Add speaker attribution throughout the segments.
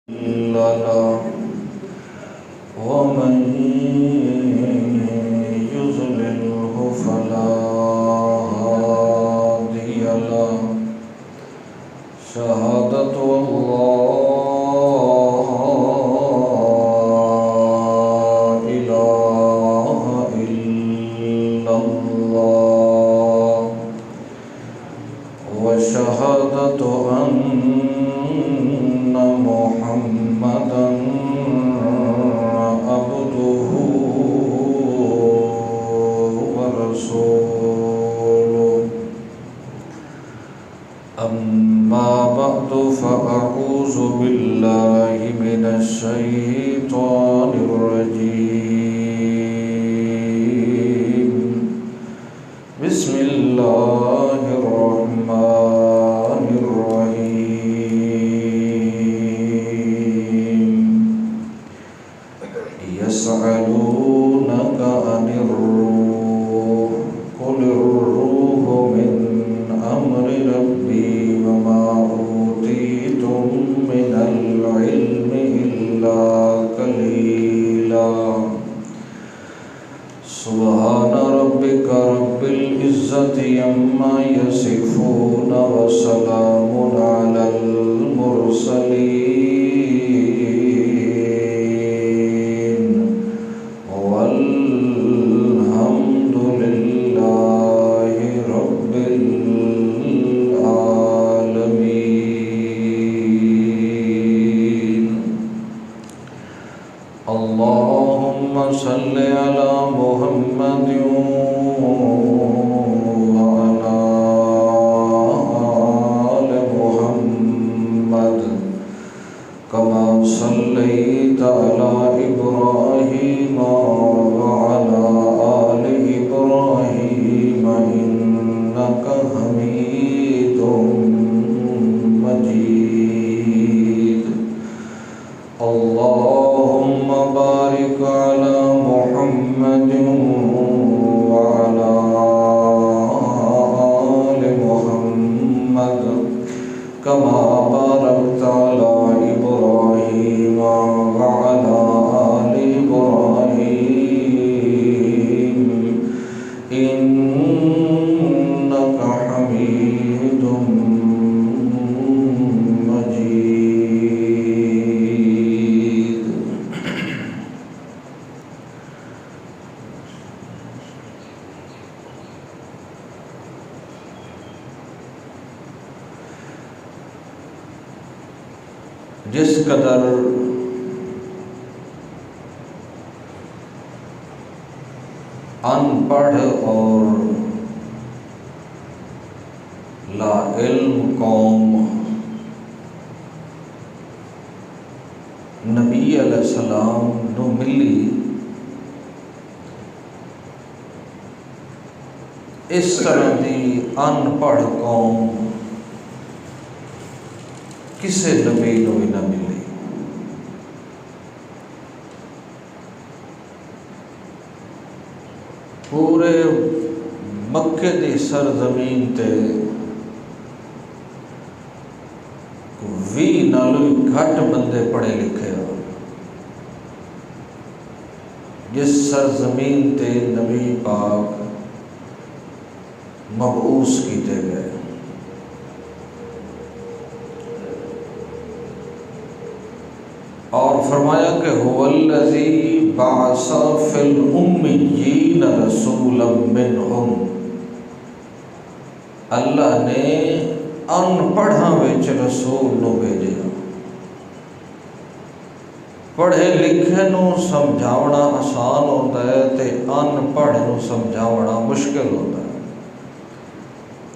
Speaker 1: إلا له ومن يضلله فلا هادي له شهادة الله إله إلا الله وشهادة أن محمدا عبده ورسوله أما بعد فأعوذ بالله من الشيطان الرجيم بسم الله الرحمن الرحيم يسألونك عن الروح قل الروح من أمر ربي وما أوتيتم من العلم إلا قليلا سبحان ربك رب العزة عما يصفون وسلام على المرسلين والحمد لله رب العالمين اللهم صل على محمد وعلى آل محمد كما صليت على إبراهيم وعلى آل إبراهيم إنك حميد مجيد اللهم بارك على محمد وعلى آل محمد كما باركت على إبراهيم وعلى آل إبراهيم إنك حميد مجيد جس قدر ان پڑھ اور لا علم قوم نبی علیہ السلام نو ملی اس طرح دی ان پڑھ قوم کسے نبی نو بھی نہ ملی پورے مکے دی سرزمین تے 20 نالوں گھٹ بندے پڑھے لکھے ہو جس سرزمین تے نبی پاک مبعوث کیتے گئے اور فرمایا کہ هو الذی بعث فی الامیین رسولا منہم اللہ نے ان پڑھاں وچ رسول نو بھیجیا پڑھے لکھے نو سمجھاونا آسان ہوتا ہے تے ان پڑھ نو سمجھاونا مشکل ہوتا ہے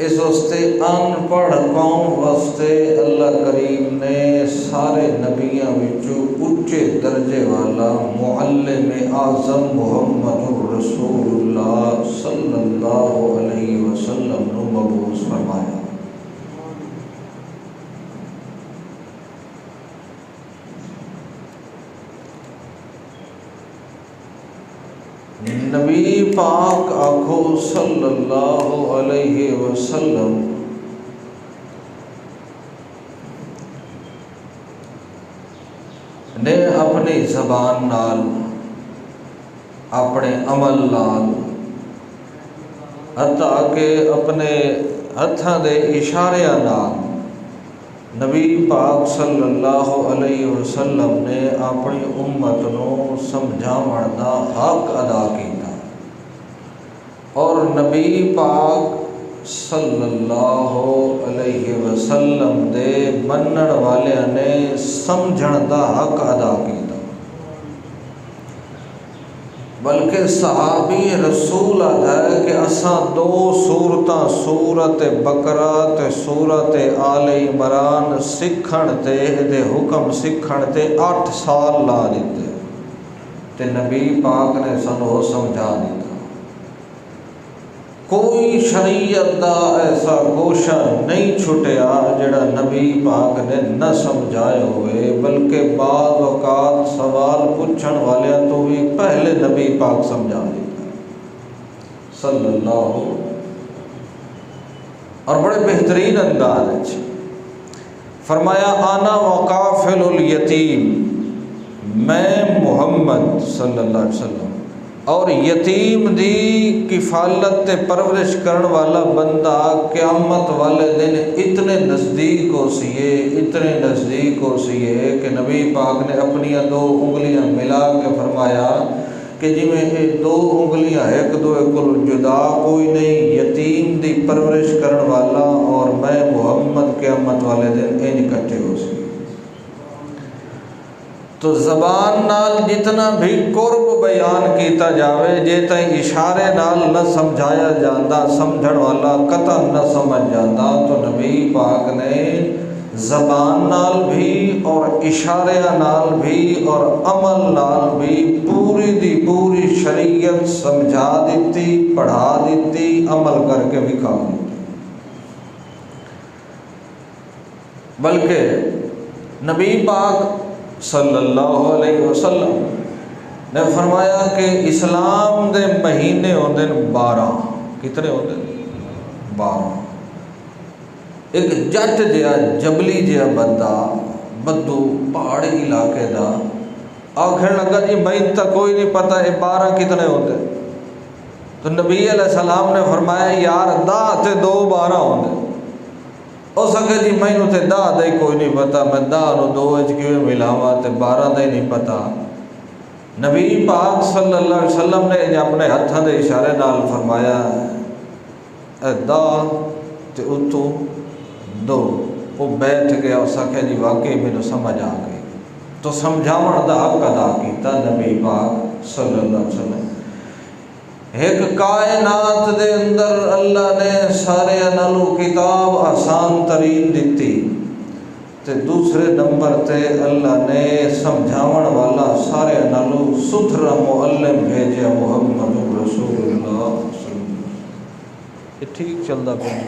Speaker 1: اس واسطے ان پڑھ قوم واسطے اللہ کریم نے سارے نبیاں وچوں اونچے درجے والا معلم اعظم محمد رسول اللہ صلی اللہ علیہ وسلم نو مبعوث فرمایا نبی پاک آکھو صلی اللہ علیہ وسلم نے اپنی زبان نال اپنے عمل نال حتیٰ کہ اپنے ہتھاں دے اشاریاں نال نبی پاک صلی اللہ علیہ وسلم نے اپنی امت نو سمجھاون دا حق ادا کیتا اور نبی پاک صلی اللہ علیہ وسلم دے منن والیاں نے سمجھن دا حق ادا کیتا بلکہ صحابی رسول ہے کہ اساں دو سورتاں سورت بقرہ تے سورت آل عمران سکھن تے دے حکم سکھن تے 8 سال لا دیتے تے نبی پاک نے سانو سمجھا دیتا کوئی شریعت دا ایسا گوشہ نہیں چھٹیا جڑا نبی پاک نے نہ سمجھائے ہوئے بلکہ بعض اوقات سوال پوچھن والے تو بھی پہلے نبی پاک سمجھا دیتا صلی اللہ اور بڑے بہترین انداز فرمایا انا وقافل الیتیم میں محمد صلی اللہ علیہ وسلم اور یتیم دی کفالت تے پرورش کرن والا بندہ قیامت والے دن اتنے نزدیک ہو سیے کہ نبی پاک نے اپنی 2 انگلیاں ملا کے فرمایا کہ جی میں یہ 2 انگلیاں ایک کو جدا کوئی نہیں یتیم دی پرورش کرن والا اور میں محمد قیامت والے دن انج کٹھے ہو سی تو زبان نال جتنا بھی قرب بیان کیتا جاوے جے تائیں اشارے نال نہ سمجھایا جاندہ سمجھن والا قطعاً نہ سمجھ جاندہ تو نبی پاک نے زبان نال بھی اور اشارے نال بھی اور عمل نال بھی پوری دی پوری شریعت سمجھا دیتی پڑھا دیتی عمل کر کے دکھا دیتی بلکہ نبی پاک صلی اللہ علیہ وسلم نے فرمایا کہ اسلام دے مہینے ہوندے 12 کتنے ہوندے 12 ایک جٹ جہا جبلی جہا بندہ بدو پہاڑی علاقے دا آخر لگا جی میں تک کوئی نہیں پتہ یہ 12 کتنے ہوندے تو نبی علیہ السلام نے فرمایا یار 10 تے 2 12 ہوندے ہو سکے جی میں تے 10 دا ہی کوئی نہیں پتا میں 10 نو 2 کیوں ملاوا تے 12 دا ہی نہیں پتا نبی پاک صلی اللہ علیہ وسلم نے اپنے ہاتھاں دے اشارے نال فرمایا اے 10 تے اتو 2 وہ بیٹھ گیا اور سکے جی واقعی مینوں سمجھ آ گئی تو سمجھاون دا حق ادا کیتا نبی پاک صلی اللہ علیہ وسلم ایک کائنات دے اندر اللہ نے سارے نالو کتاب آسان ترین دیتی تے دوسرے نمبر تے اللہ نے سمجھاون والا سارے نالو ستھرا معلم بھیجا محمد رسول اللہ صلی اللہ علیہ وسلم یہ ٹھیک چلدا پیا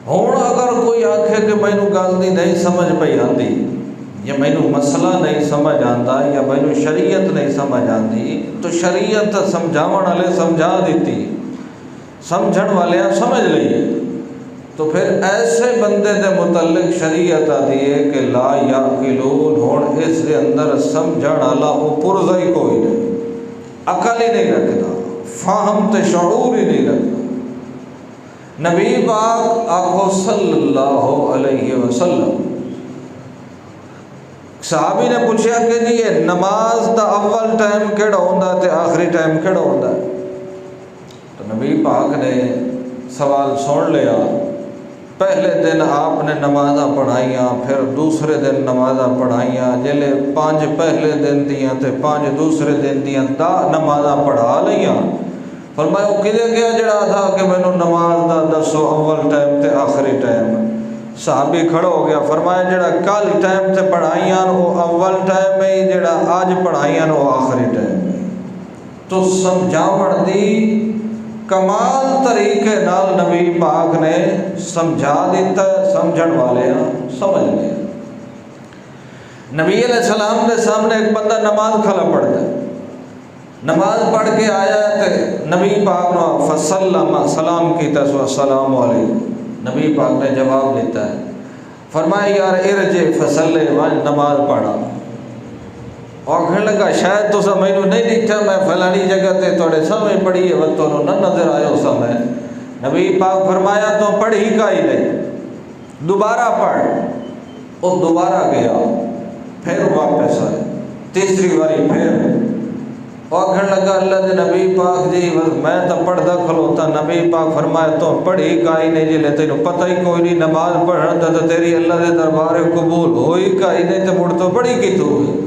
Speaker 1: ہن اگر کوئی آکھے کہ مینوں گل دی نہیں سمجھ پئی آندی یا مینوں مسئلہ نہیں سمجھ آندا یا مینوں شریعت نہیں سمجھ آندی تو شریعت سمجھاون والے سمجھا دیتی سمجھن والے سمجھ لئیے تو پھر ایسے بندے دے متعلق شریعت آتی ہے کہ لا یعقلون ہون اس دے اندر سمجھن والا وہ پرزہ ہی کوئی نہیں عقل ہی نہیں رکھتا فہم تے شعور ہی نہیں رکھتا نبی پاک آقا صلی اللہ علیہ وسلم صحابی نے پوچھا کہ جی یہ نماز دا اول ٹائم کیڑا ہوندا تے آخری ٹائم کیڑا ہوندا تو نبی پاک نے سوال سن لیا پہلے دن آپ نے نمازاں پڑھائیاں پھر دوسرے دن نمازاں پڑھائیاں جلے 5 پہلے دن دیاں تے 5 دوسرے دن دیاں 10 نمازاں پڑھا لیاں فرمایا وہ کدے گیا جڑا تھا کہ مینوں نماز دا دسو اول ٹائم تے آخری ٹائم صحابی کھڑا ہو گیا فرمایا جڑا کل ٹائم تے پڑھائیاں وہ اول ٹائم ہے جڑا آج پڑھائیاں وہ آخری ٹائم ہے تو سمجھاون دی کمال طریقے نال نبی پاک نے سمجھا دیتا ہے سمجھن والے سمجھ لیا نبی علیہ السلام کے سامنے ایک بندہ نماز کھلا پڑھتا ہے نماز پڑھ کے آیا تے نبی پاک نے فسلم سلام کیتا سو السلام علیکم نبی پاک نے جواب دیتا ہے فرمایا یار ارجع فصلی ون نماز پڑھا. آخر لگا شاید تو مینو نہیں دیکھا میں فلانی جگہ تے تھوڑے سامنے پڑھی ہے وہ تو نہ نظر آئے سا میں. نبی پاک فرمایا تو پڑھی کا ہی نہیں, دوبارہ پڑھ. وہ دوبارہ گیا, پھر واپس آئے, تیسری باری پھر. آخر لگا اللہ دے نبی پاک جی میں تو پڑھتا کھلوتا. نبی پاک فرمایا تو پڑھی کا ہی نہیں, جی تینوں پتہ ہی کوئی نہیں نماز پڑھنا تو تیری اللہ دے دربار قبول ہوئی کا ہی نہیں, تو مڑ تو پڑھی کی تو ہوئی.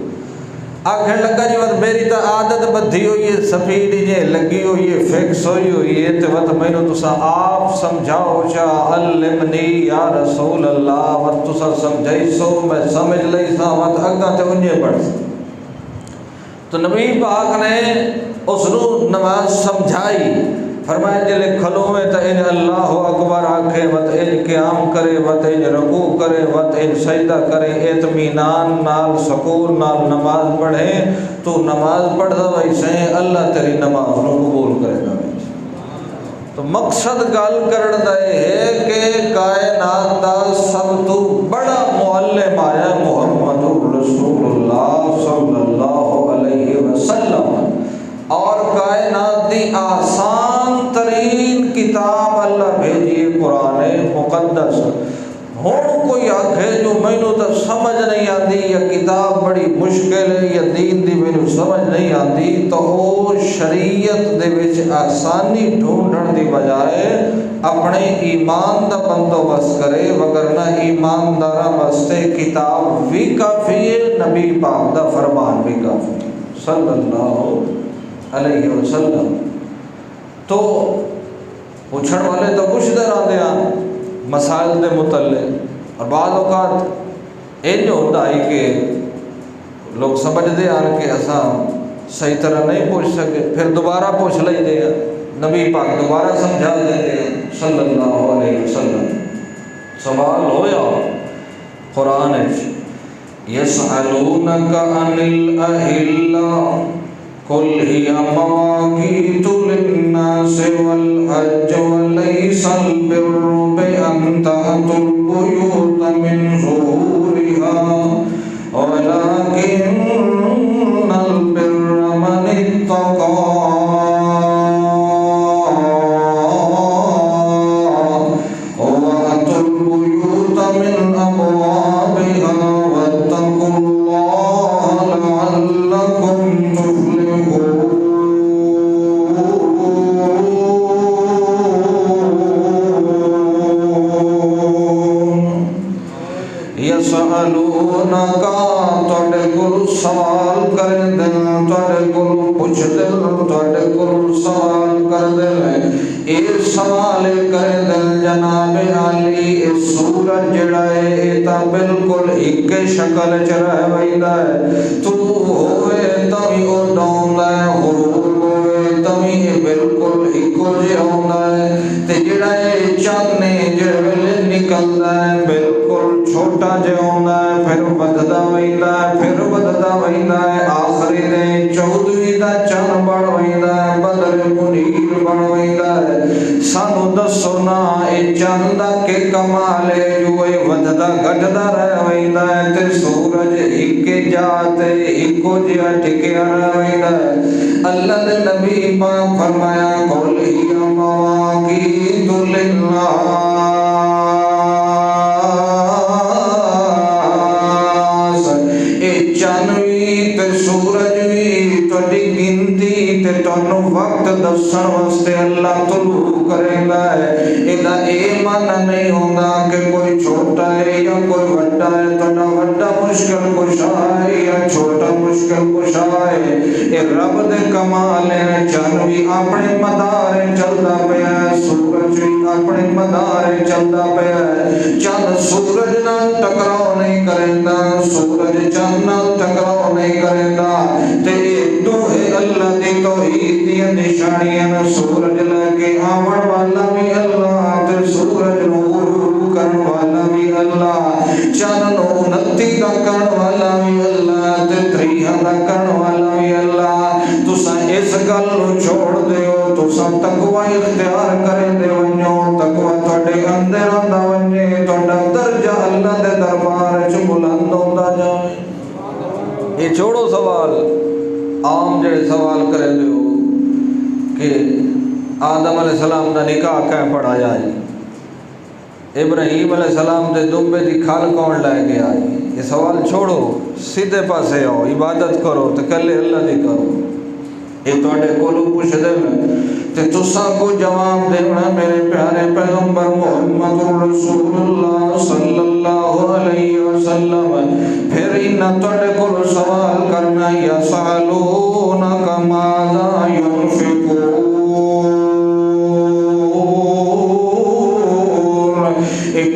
Speaker 1: آخر لگا جی میری تو عادت بدھی ہوئی ہے, سفید جی لگی ہوئی ہے, فکس ہوئی ہے, تو میں نے تسا آپ سمجھاؤ چاہ علمنی یا رسول اللہ, وت تسا سمجھائی سو میں سمجھ لئی سا, وت اگاں تے انجے پڑھ سا. تو نبی پاک نے اس نو نماز سمجھائی. فرمایا جلے کھلوے تو ان اللہ اکبر آکھے, وت ان قیام کرے, وت ان رکوع کرے, وت ان سجدہ کرے, اطمینان نال سکون نال نماز پڑھے. تو نماز پڑھ دا ویسے اللہ تیری نماز نو قبول کرے گا. تو مقصد گل کرن دا ہے کہ کائنات دا سب تو بڑا معلم آیا محمد رسول اللہ صلی اللہ علیہ وسلم, اور کائنات دی آسان ترین کتاب اللہ بھیجی قرآن مقدس. ہوں کوئی آکھے جو مینوں تو سمجھ نہیں آتی, یا کتاب بڑی مشکل ہے, یا دین دی مینوں سمجھ نہیں آتی, تو وہ شریعت دے وچ آسانی ڈھونڈن دی بجائے اپنے ایمان دا بندوبست کرے, وگرنہ ایمانداراں واسطے کتاب بھی کافی ہے, نبی پاک دا فرمان بھی کافی ہے صلی اللہ علیہ وسلم. تو پوچھن والے تو پوچھتے رہتے ہیں مسائل دے متعلق, اور بعض اوقات یہ ہوتا ہے کہ لوگ سمجھتے ہیں کہ اساں صحیح طرح نہیں پوچھ سکے, پھر دوبارہ پوچھ لیتے ہیں, نبی پاک دوبارہ سمجھا دیتے ہیں صلی اللہ علیہ وسلم. سوال ہویا قرآن یسألونک عن الأہلہ قل هي مواقیت للناس والحج وليس البر بأن تأتوا البيوت من ظهورها ولكن البر من اتقى وأتوا البيوت من أبوابها واتقوا الله لعلكم یسألونکا تواڈے کول سوال کریں دے, تواڈے کول پوچھ دے, تواڈے کول سوال کر دے. اے سوال کریں دے جناب علی, اے سورج جڑا ہے اے تا بالکل ایک شکل چ رہ ویندا ہے, تو ہوے تمی اڈاوندا ہے, غروب ہوے تمی بالکل ایکو جہا ہوندا ہے, تے جڑا اے چانے جڑے ویلے نکلدا ہے بالکل چھوٹا جہا ہوندا ہے, پھر وددا ویندا ہے, پھر وددا ویندا ہے, آخری دے 14ویں دا چن بن ویندا ہے, بدر منیر بن ویندا ہے. سانو دسو نا اے چن دا کہ کمال ہے جو اے وددا گھٹدا رہ ویندا ہے, تے سورج ایک جا تے ایکو جہا ٹکیا رہ ویندا ہے. اللہ دے نبی پاک فرمایا قل ہی مواقیت للناس, وقت دسن واسطے اللہ طلوع کرے گا ہے. ایدہ اے مانا نہیں ہوگا کہ کوئی چھوٹا ہے یا کوئی وڈا ہے, تو وڈا مشکل کشا ہے یا چھوٹا مشکل کشا ہے. اے رب دے کمال ہے, چن بھی اپنے مدارے چلدا پیا ہے, سورج بھی اپنے مدارے چلدا پیا ہے. چند سورج نال ٹکراؤ نہیں کرے گا, سورج چند نال ٹکراؤ نہیں کرے گا, تے دوہے اللہ دی توحید دی نشانیاں. سورج لے کے آون والا بھی اللہ, تے سورج نو غروب کرن والا بھی اللہ, چند نو 29 دا کرن والا بھی اللہ, تے 30 دا کرن والا بھی اللہ. تساں اس گل نو چھوڑ دیو, تساں تقوی اختیار کریں دے ونجو, تقوی تواڈے اندر آندا ونجے, تہاڈا درجہ اللہ دے دربار چ بلند ہوتا جائے۔ یہ چھوڑو سوال عام جڑے سوال کرے ہو کہ آدم علیہ السلام دا نکاح کہیں پڑھایا جی، ابراہیم علیہ السلام دے دمبے دی کھال کون لے گیا جی، یہ سوال چھوڑو، سیدھے پاسے آؤ، عبادت کرو تو کلے اللہ دی کرو۔ یہ تواڈے کولوں پوچھ دے تے تساں کو جواب دینا میرے پیارے پیغمبر محمد رسول اللہ صلی اللہ علیہ وسلم۔ پھر انہاں تواڈے کول سوال کرنا یسالونک ماذا ينفقون،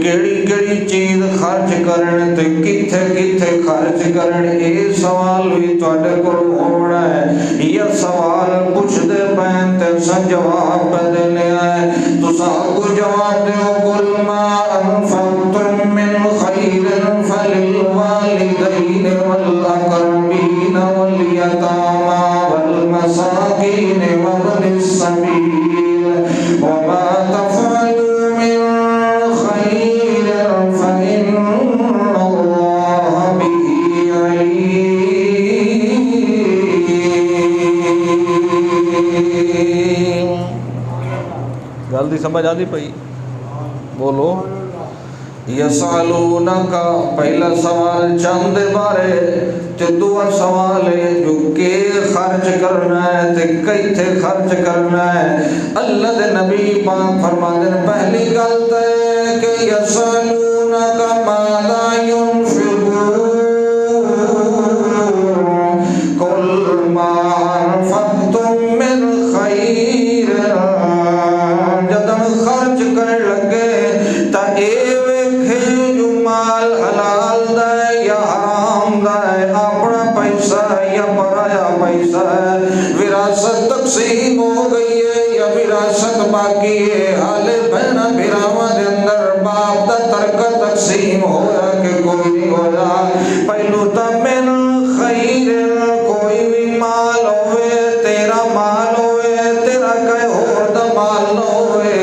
Speaker 1: کیڑی کیڑی چیز خرچ کرن تے کتھے کتھے خرچ کرن، اے سوال بھی تواڈے کول ہونا ہے۔ یہ سوال پوچھ دے پین تے سن جواب پہ دینے آئے، تساں کو جواب دیو قل ما انفقتم من خیر فللوالدین والاقربین والیتامی والمساکین وابن السبیل وما تفعلوا من خیر فإن اللہ به علیم۔ گل دی سمجھ آتی پئی؟ بولو۔ یسالونک پہلا سوال چاند بارے تے دوسرا سوال ہے جو کہ خرچ کرنا ہے تے کیتھے خرچ کرنا ہے۔ اللہ دے نبی پاک فرماندے نے پہلی گل تے کہ یسالونک ماذا ينفقون، قل ما انفقتم من خیر، جدن خرچ کر لگے تا اے ویکھے جو مال حلال دا ہے یا حرام دا ہے، اپنا پیسہ یا پرایا پیسہ ہے، وراثت تقسیم ہو گئی ہے یا وراثت باقی ہے، حالے بہنا بھراواں دے اندر باپ دا ترکہ تقسیم ہویا کہ کوئی نہیں ہویا۔ پہلو تا من خیر، کوئی بھی مال ہوئے، تیرا مال ہوئے، تیرا کئی اور دا مال نہ ہوئے،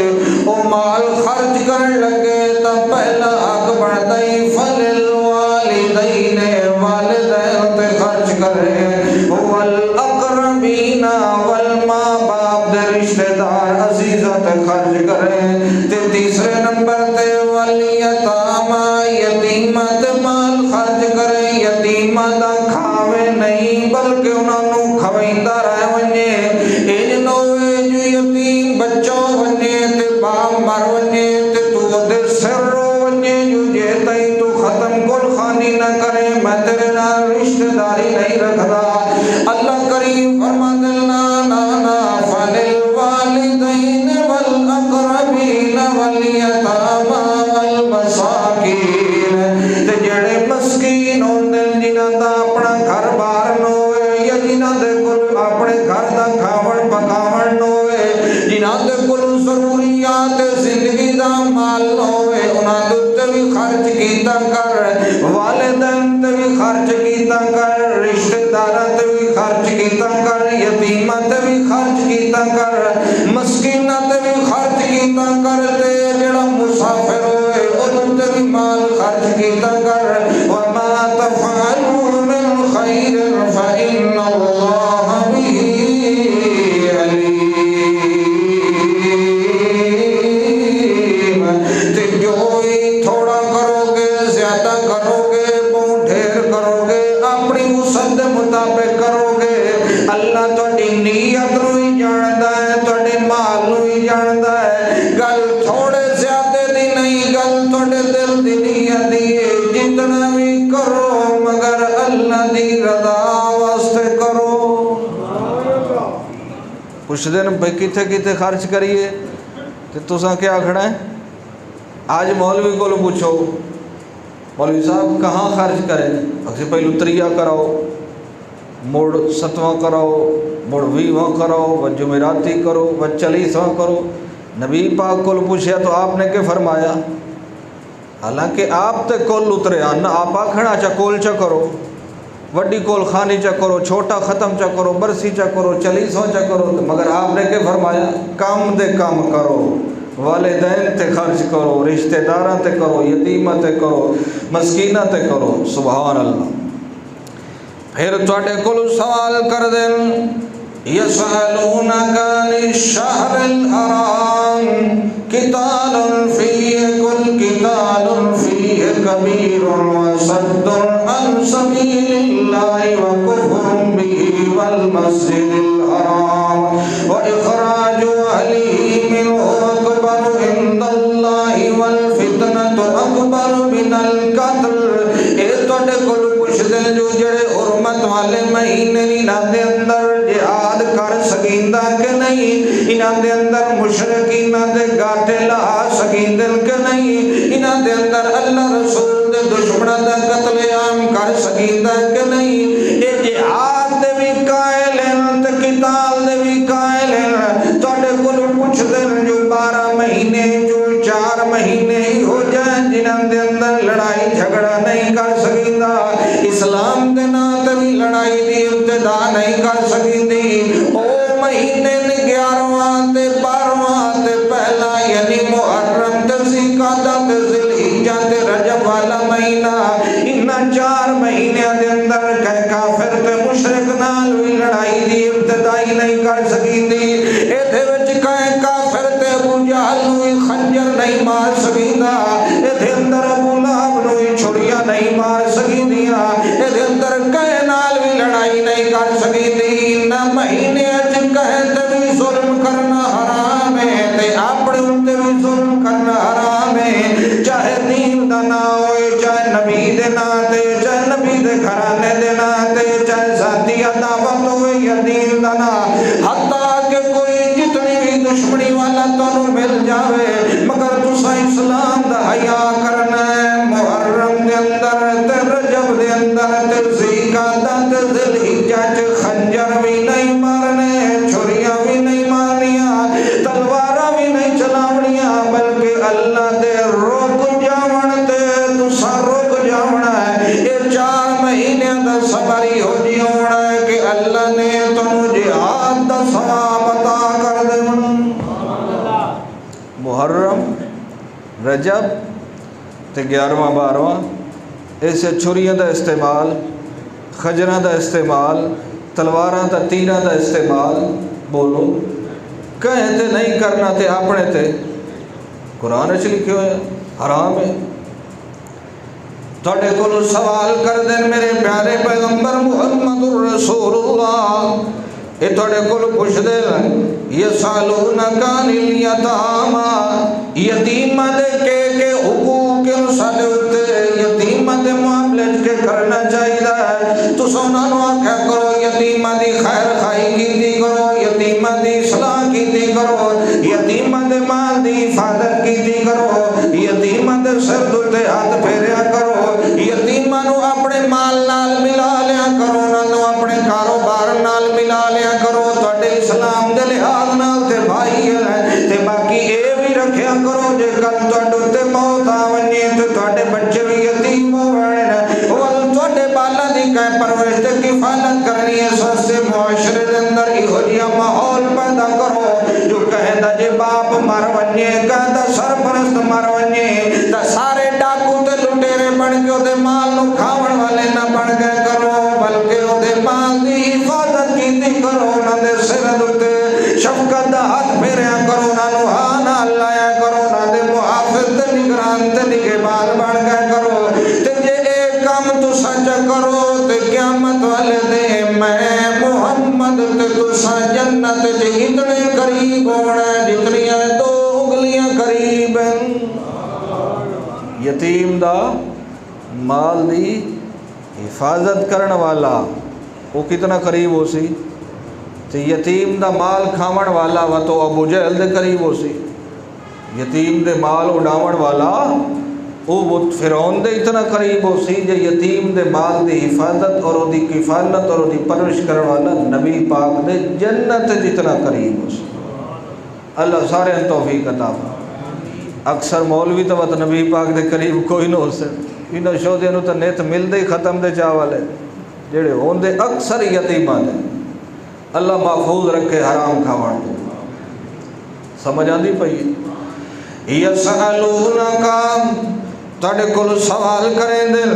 Speaker 1: وہ مال خرچ کر لگے تا پہلا حق بڑھتا ہی فللوالدین، والدین تے خرچ کرے، والاقربین والماں باپ دے رشتہ دار عزیزہ تے خرچ کرے، تے تیسرے نمبر تے والیتامی، یتیمہ تے مال خرچ کرے، یتیمہ دا کھاوے نہیں بلکہ انہاں نوں کھویندا رہ ونجے، انج نہ ہوئے جو یتیم بچوں ونجے تے باپ مر ونجے تے تو دے سر رو ونجے، جو جے تئی تو ختم کل خانی نہ کرے، میں تیرے نال رشتہ داری نہیں رکھدا۔ اللہ کریم فرماندے نا فللوالدین والاقربین والیتامی والمساکین، تے جڑے مسکین ہوندے جنہاں دا اپنا گھر بار نہ ہوئے یا جنہاں دے کول اپنے گھر دا کھاون پکاون نہ ہوئے، جنہاں دے کول ضروریات زندگی دا مال نہ ہوئے، انہاں دے تے بھی خرچ کیتا کر، والدین تے بھی خرچ کیتا کر، رشتہ داراں تے بھی خرچ کیتا کر، یتیماں تے بھی خرچ کیتا کر، مسکیناں تے بھی خرچ کیتا کر، تے جڑا مسافر ہوئے انہاں تے بھی مال خرچ کیتا کر، وما تفعلوا من خیر فإن اللہ به علیم۔ تے جو ہی تھوڑا کرو گے، زیادہ کرو گے، بہت ڈھیر کرو گے، اپنی وسعت دے مطابق کرو گے، اللہ تہاڈی نیت نوں ہی جاندا ہے، تہاڈے مال نوں ہی جاندا ہے۔ گل تھوڑے زیادہ دی نہیں، گل تہاڈے دل دی نیت دی ہے، جتنا بھی کرو مگر اللہ دی رضا واسطے کرو۔ کچھ دن بھئی کتے کتے خرچ کریے تو تساں کیا کھڑا ہے؟ آج مولوی کو پوچھو مولوی صاحب کہاں خرچ کریں، اکسی پہلو تریہ کراؤ، مڑ ستواں کراؤ، مڑ ویواں کراؤ، و جمعراتی کرو، و چالیسواں کرو۔ نبی پاک کو پوچھیا تو آپ نے کہ فرمایا، حالانکہ آپ تے کول اترے آن، آپ آکھنا چا کول چا کرو، وڈی کول خانی چا کرو، چھوٹا ختم چا کرو، برسی چا کرو، چالیسواں چا کرو، مگر آپ نے کہ فرمایا کام دے کام کرو، والدین تے خرچ کرو، رشتہ داراں تے کرو، یتیماں تے کرو، مسکیناں تے کرو. سبحان اللہ. پھر تواڈے کول سوال کر دین یسألونک عن الشہر الحرام قتال فیہ قل قتال فیہ کبیر وصد عن سبیل اللہ وکفر بہ والمسجد الحرام واخراج اہلہ منہ اکبر عند اللہ والفتنۃ اکبر من القتل. اے تواڈے کول پوچھ دے جو جڑے حرمت والے مہینے انہاں دے اندر جہاد کر سکیندا کہ نہیں، انہاں دے اندر مشرکیناں دے گاٹے لا سکیندن کہ نہیں، انہاں دے اندر اللہ رسول دے دشمناں دا قتل عام کر سکیندا کہ نہیں. اے جہاد دے وی قائل ہیں تے قتال دے وی قائل ہیں. تواڈے کول پوچھ دے جو 12 مہینے جو 4 مہینے ہی ہو جائیں جنہاں دے اندر لڑائی جھگڑا نہیں کر سکیندا، اسلام دے نام تے وی لڑائی دی ابتدا نہیں کر سکیندی. او مہینے 11واں تے 12واں تے پہلا یعنی محرم تے ذوالقعدہ تے ذوالحجہ تے رجب والا مہینہ، انہاں 4 مہینیاں دے اندر کہ کافر تے مشرک نال وی لڑائی دی ابتدائی نہیں کر سکیندی. ایتھے وچ کہ کافر تے ابو جہل نوں خنجر نہیں مار سکیندا، ایتھے اندر ابو لہب نوں چھڑیاں نہیں مار سکیندیاں، ایتھے اندر کہ نال وی لڑائی نہیں کر سکیندی. نہ مہینے اچ کہ تے وی ظلم کرنا حرام ہے تے اپنے اُتے وی ظلم کرنا حرام ہے، چاہے دین دا نا ہوئے، چاہے نبی دے نا تے، چاہے نبی دے گھرانے دے نا تے، چاہے ذاتی عداوت ہوئے یا دین دا نا. حتیٰ کہ کوئی جتنی بھی دشمنی والا تانوں مل جاوے مگر تساں اسلام دا حیا کرنا ہے. محرم دے اندر تے رجب دے اندر تے ذوالقعدہ تے ذوالحجہ چ خنجر بھی نہیں مارنے، چھریاں بھی نہیں مارنیاں، تلواراں بھی نہیں چلاونیاں، بلکہ اللہ دے رک جاون تے تساں رک جاونا ہے. یہ 4 مہینے دا صبر ہی ہو جی ہونا ہے کہ اللہ نے تنوں جہاد دا ثواب عطا کر دینا. محرم، رجب تے 11واں 12واں ایسے چھریاں دا استعمال، خنجراں دا استعمال، تلواراں دا تیراں دا استعمال بولو کہیں تے نہیں کرنا تے اپنے تے قرآن وچ لکھے ہوئے حرام ہے. تواڈے کول سوال کر دین میرے پیارے پیغمبر محمد رسول اللہ، اے تواڈے کول پوچھ دے یسالونک عن الیتاما، یتیماں دے کے حقوق ساڈے اُتے یتیماں دے معاملے کے کرنا چاہیے ہے. تساں انہاں نوں آکھیا کرو یتیماں دی خیر خائی کیتی کرو، یتیماں دی اصلاح کیتی کرو، یتیماں دے مال دی حفاظت کیتی کرو، یتیماں دے سر تے ہاتھ پھیریا کرو، یتیماں نوں اپنے مال نال ملا لیا کرو، انہاں نوں اپنے کاروبار نال ملا لیا کرو. تواڈے اسلام دے لحاظ نال تے بھائی ہے تے باقی اے بھی رکھیا کرو جے کل تواڈے تے موت آ ونجے تے تواڈے بچے بھی یتیم ہوویں، ول تواڈے بالاں دی کہ پرورش تے کفالت کرنی ہے. سستے معاشرے دے اندر ایہو جہا ماحول پیدا کرو جو کہندا جے باپ مر ونجے، کہندا سرپرست مر ونجے تے سارے ڈاکو تے لٹیرے بن کے اودے مال نوں کھاون والے نہ بن گئے کرو، بلکہ اودے مال دی حفاظت کیتی کرو، انہاں دے سر تے شفقت دا ہاتھ پھیریا کرو، انہاں نوں ہاں نال لایا کرو، انہاں دے محافظ تے نگران تے نگہبان بن گئے کرو. تے جے اے کام تساں کرو تے قیامت والے دن میں محمد تے تساں جنت دے اتنے قریب ہونا جتنی 2 انگلیاں قریب ہیں. یتیم دا مال دی حفاظت کرن والا وہ کتنا قریب ہو سی، تے یتیم دا مال کھاون والا وہ تو ابو جہل دے قریب ہو سی. یتیم دے مال اڑاون والا وہ فرعون دے اتنا قریب ہو سی جے یتیم دے مال دی حفاظت اور دی کفالت اور دی پرورش کرن والا نبی پاک دے جنت جتنا قریب ہو سی. اللہ سارے توفیق عطا فرمائے. اکثر مولوی تو نبی پاک دے قریب کوئی نہ ہو سکے، انہاں شودے نوں تے نیت ملدے ختم دے چاہ والے جڑے ہوندے اکثر یتیماں دے. اللہ محفوظ رکھے حرام کھاون تو. سمجھ آندی پئی؟ یسألونکا تڑے کل سوال کریں دل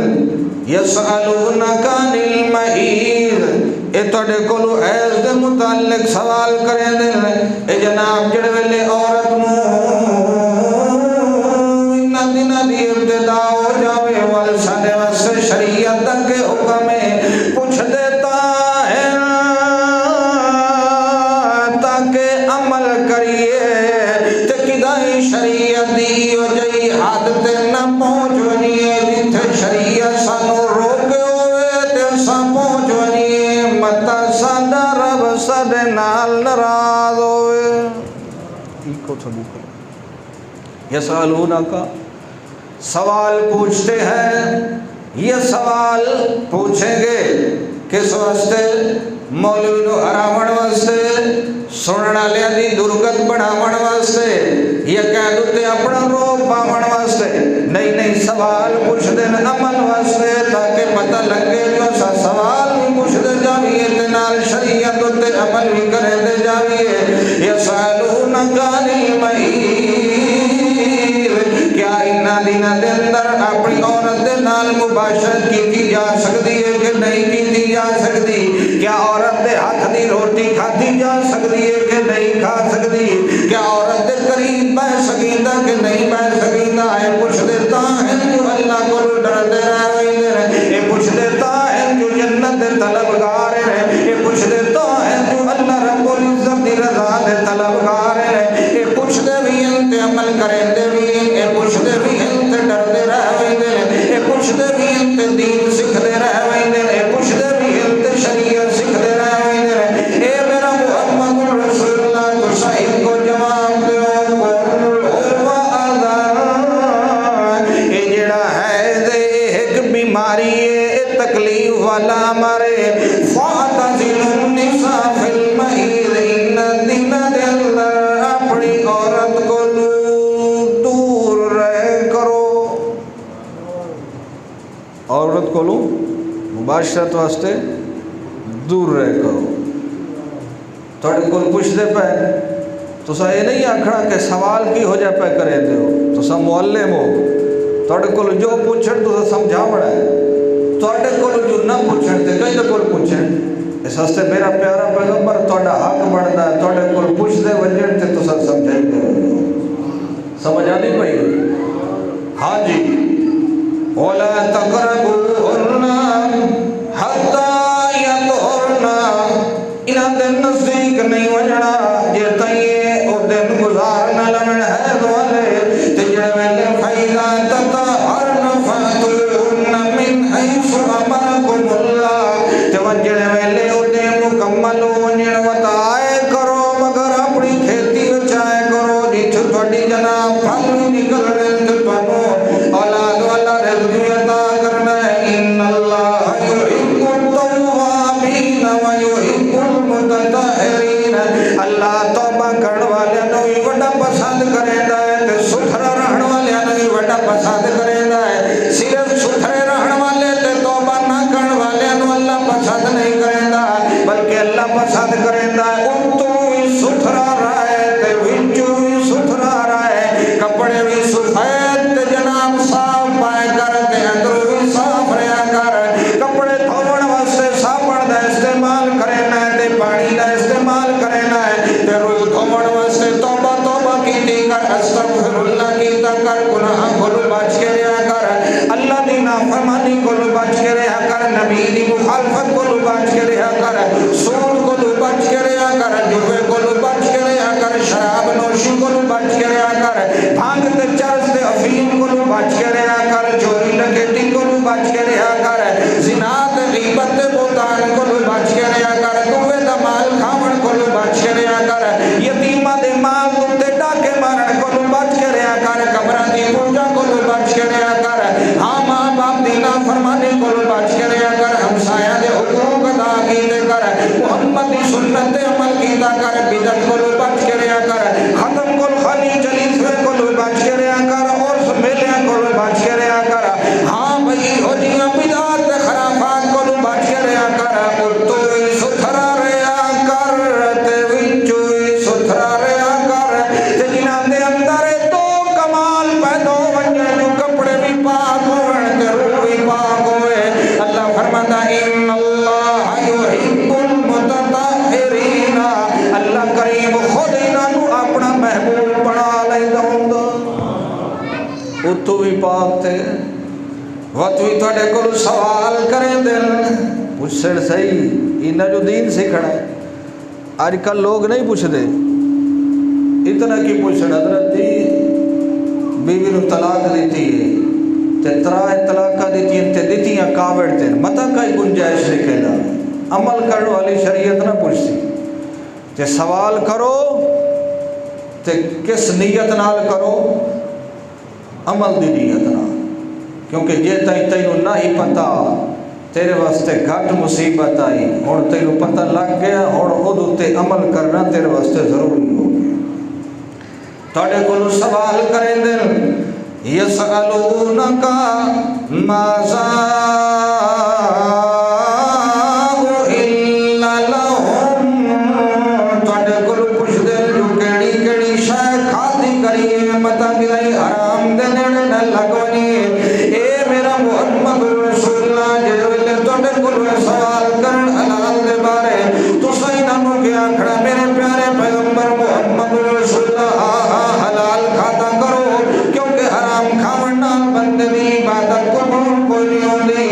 Speaker 1: یسألونکا للمحید اے تڑے کل ایز دے متعلق سوال کریں دل اے جناب جڑے ویلے عورت دن دی ابتدا ہو جاوے وال ساڈے واسطے شریعت کے حکم پوچھ دیتا ہے تاکہ عمل کریے تے کدائی شریعت دی ہو جئی حد تے نہ پہنچ ونیے جتھے شریعت سانو روکے ہوئے تے سا پہنچ ونیے متا ساڈا رب ساڈے نال ناراض ہوئے یسألونکا سوال پوچھتے ہیں یہ سوال پوچھیں گے کس واسطے مولوی نو ہراون واسطے سننا لیا دی درگت بڑھاون واسطے یہ کہہ دوتے اپنا روپ پاون واسطے نہیں سوال پوچھ دے عمل واسطے تاکہ پتہ لگے جو سا سوال بھی پوچھ دے جاویے تنال شریعت تے عمل بھی کرے دے جاویے یسألونکا للمحید کیا انہا دینہ دے اندر اپنی عورت دے نال مباشرت کی جا سکتی ہے کہ نہیں کی جا سکتی کیا عورت دے ہاتھ دی روٹی کھاتی جا سکتی ہے کہ نہیں کھا سکتی کیا عورت دے قریب بہ سکیندہ کہ نہیں بہ سکیندہ ہے پوچھ دیتا ہے جو اللہ کو ڈر دے رہے یہ پوچھ دیتا ہے جو جنت دے طلبگار ہے یہ پوچھ دیتا ہے جو اللہ رب العزت دی رضا دے طلبگار ہے یہ پوچھ دے بھی انتے عمل کریں دے بھی یہ پوچھ دے بھی انتے ڈر دے رہے یہ پوچھ دے بھی انتے دین سکھ دے رہے یہ پوچھ دے بھی انتے شریعت سکھ دے رہے اے میرا محمد رسول اللہ تو صاحب کو جواب دے یہ جڑا ہے دے ایک بیماری ہے تکلیف والا ہمارے فاعتزل النساء فی المحیض ان دن دے اندر اپنی عورت کو دور رہ کرو عورت کو مباشرت واسطے دور رہ کرو تھوڑے کو پوچھ دے پہ تو سا یہ نہیں آکھنا کہ سوال کی ہو جائے پہ کرے دے ہو تو سا معلم ہو تھوڑے کو جو پوچھن تو سا سمجھا بڑا ہے تھوڑے کو جو نہ پوچھن تے کئی کو پوچھن اس ہستے میرا پیارا پیغمبر تھوڑا حق بڑھتا ہے تھوڑے کو پوچھ دے وجہ تے تو سا سمجھائی دے سمجھ آنی پئی ہاں جی وَلَا تَقْرَبُوهُنَّ حَتَّى يَطْهُرْنَ انہاں دے نزدیک نہیں وجنا جے تائیے او دن گزار نہ لمن ہے دوالے تجھے ویلے فَإِذَا تَطَهَّرْنَ فَأْتُوهُنَّ مِنْ حَيْثُ أَمَرَكُمُ اللَّهُ توجہ ویلے او دے مکمل ونجن وتائے کرو مگر اپنی کھیتی بچائے کرو جتھ تھوڑی جناب پھل نکل رہے تو تھانو اولاد والا رزق عطا کرنا ہے ان اللہ یحب التوابین ویحب المتطہرین اللہ توبہ کرنے والے نو بڑا پسند کریندا ہے تے ستھرا رہن والے نو بڑا پسند کریندا ہے صرف ستھرے رہن والے تے توبہ نہ کرن والے نو اللہ پسند نہیں کریندا بلکہ اللہ پسند کریندا ہے ان تو ستھرا رہے تے وچوں بھی ستھرا رہے کپڑے بھی سفید تے جناب صاف پائے کر تے اندر بھی صاف رہا کر کپڑے دھوون واسطے صابن دا استعمال کرنا ہے تے پانی دا استعمال کرنا ہے تے روح دھوون واسطے توبہ کیتی کر استغفر اللہ کیتا کر گناہ کو بچ کے رہا کر اللہ دی نافرمانی کو بچ کے رہا کر نبی دی مخالفت کو بچ کے رہا کر سود کو بچ کے رہا کر جوے کو بچ کے رہا کر شراب نوشی کو بچ کے رہا کر بھانگ تے چرس تے افیم کو بچ کے رہا کر چوری ڈکیتی کو بچ کے رہا کر زنا تے غیبت تے بہتان کو بچ کے رہا کر دوے دا مال کھاون کو بچ کے رہا کر یتیماں دے مال تے ڈاکے مارن کو بچ کے رہا کر قبراں دی پوجا کو بچ کے رہا کر ہاں ماں باپ دی نافرمانی کو بچ کے رہا کر ہمسایاں دے حقوق ادا کیتے کر محمد وقت بھی تھوڑے کو سوال کریں دل پوچھڑ صحیح انہاں جو دین سکھنا ہے آج کل لوگ نہیں پوچھ دے اتنا کی پوچھڑ حضرت دی بیوی نو طلاق دیتی ہے تے ترائے طلاقہ دیتی ہیں تے دیتیاں کابڑ تے متا کئی گنجائش لکھے دا عمل کرنے والی شریعت نہ پوچھتی تے سوال کرو تے کس نیت نال کرو عمل دی نیت نال کیونکہ جے تینوں نہ ہی پتہ تیرے واسطے گھٹ مصیبت آئی ہن تینوں پتہ لگ گیا ہن او تے عمل کرنا تیرے واسطے ضروری ہو گیا تھوڑے کو سوال کریں دل یسألونک ماذا الا لهم تھوڑے کو پوچھ دے جو کیڑی کیڑی شے کھادی کریے متا کہ حرام دے نیڑے نہ لگونی اے میرا محمد رسول اللہ جے ویلے تھوڑے کو سوال کرن حلال دے بارے تو صحیح نہ کیا کھڑا میرے پیارے پیغمبر محمد رسول اللہ حلال کھاتا کرو کیونکہ حرام کھاون نال بندے دی عبادت قبول کوئی نہیں ہوندی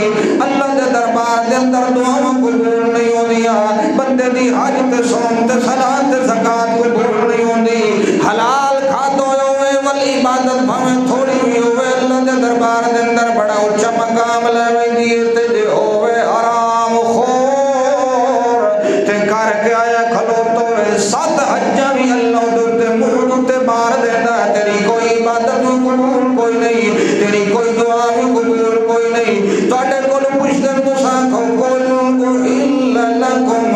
Speaker 1: اللہ دے دربار دے اندر دعاواں قبول نہیں ہوندیاں بندے دی حج تے صوم تے صلاۃ تے زکات قبول نہیں ہوندی حلال کھادو ہوئے ول عبادت بھاویں تھوڑی ہوئی ہوئے اللہ دے دربار دے اندر بڑا اونچا مقام لے ویندی تے جے ہوئے حرام خور تے کر کے آیا کھلوتو سات حجاں بھی اللہ دے منہ تے مار دیندا تیری کوئی عبادت قبول کوئی نہیں تیری کوئی دعا بھی قبول کوئی نہیں تواڈے کول پوچھ دے تساں کول الا لکم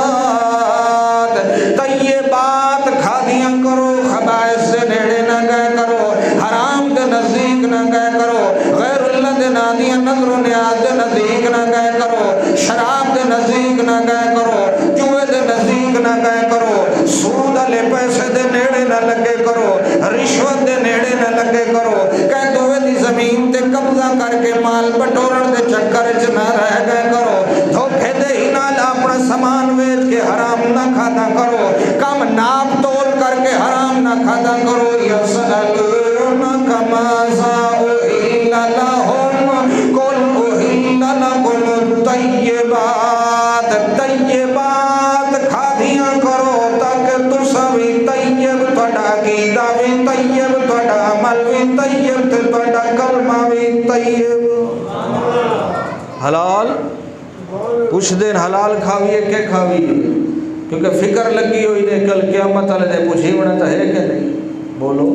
Speaker 1: طیبات طیبات کھادیاں کرو خبائث دے نیڑے نہ گئے کرو حرام دے نزدیک نہ گئے کرو غیر اللہ دے نادیاں نظر و نیاز دے نزدیک نہ گئے کرو شراب دے نزدیک نہ گئے کرو جوئے دے نزدیک نہ گئے کرو سود والے پیسے دے نیڑے نہ لگے کرو رشوت دے نیڑے نہ لگے کرو کہ دوے دی زمین تے قبضہ کر کے مال بٹورن دے چکر وچ نہ رہ گئے کرو دھوکے دے ہی نال اپنا سامان ویچ کے حرام نہ کھادا کرو کم ناپ تول کر کے حرام نہ کھادا کرو یسألونک ماذا الا لهم قل احل لكم الطیبات طیبات کھادیاں کرو تاکہ تساں بھی طیب تہاڈا عقیدہ بھی طیب تہاڈا عمل بھی طیب تے تہاڈا کلمہ بھی طیب حلال پوچھ دین حلال کھاویے کہ کھاویے کیونکہ فکر لگی ہوئی نے کل قیامت والے دے پوچھیونا تو ہے کہ نہیں بولو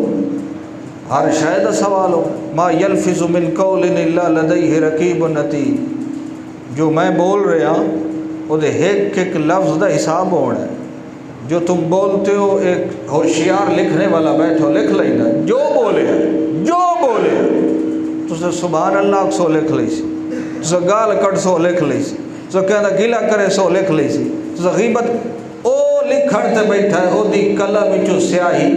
Speaker 1: ہر شاید سوال ہو ما یلفظ من قول الا لدیہ رقیب عتید جو میں بول رہا وہ دے ایک ایک لفظ دا حساب ہونا ہے جو تم بولتے ہو ایک ہوشیار لکھنے والا بیٹھو لکھ لینا جو بولے تو سے سبحان اللہ سو لکھ لی سی تو سے گال کٹ سو لکھ لی سی تو کہنا گیلا کرے سو لکھ لی سی تو سے غیبت او لکھڑ تے بیٹھا ہے او دی قلم وچوں سیاہی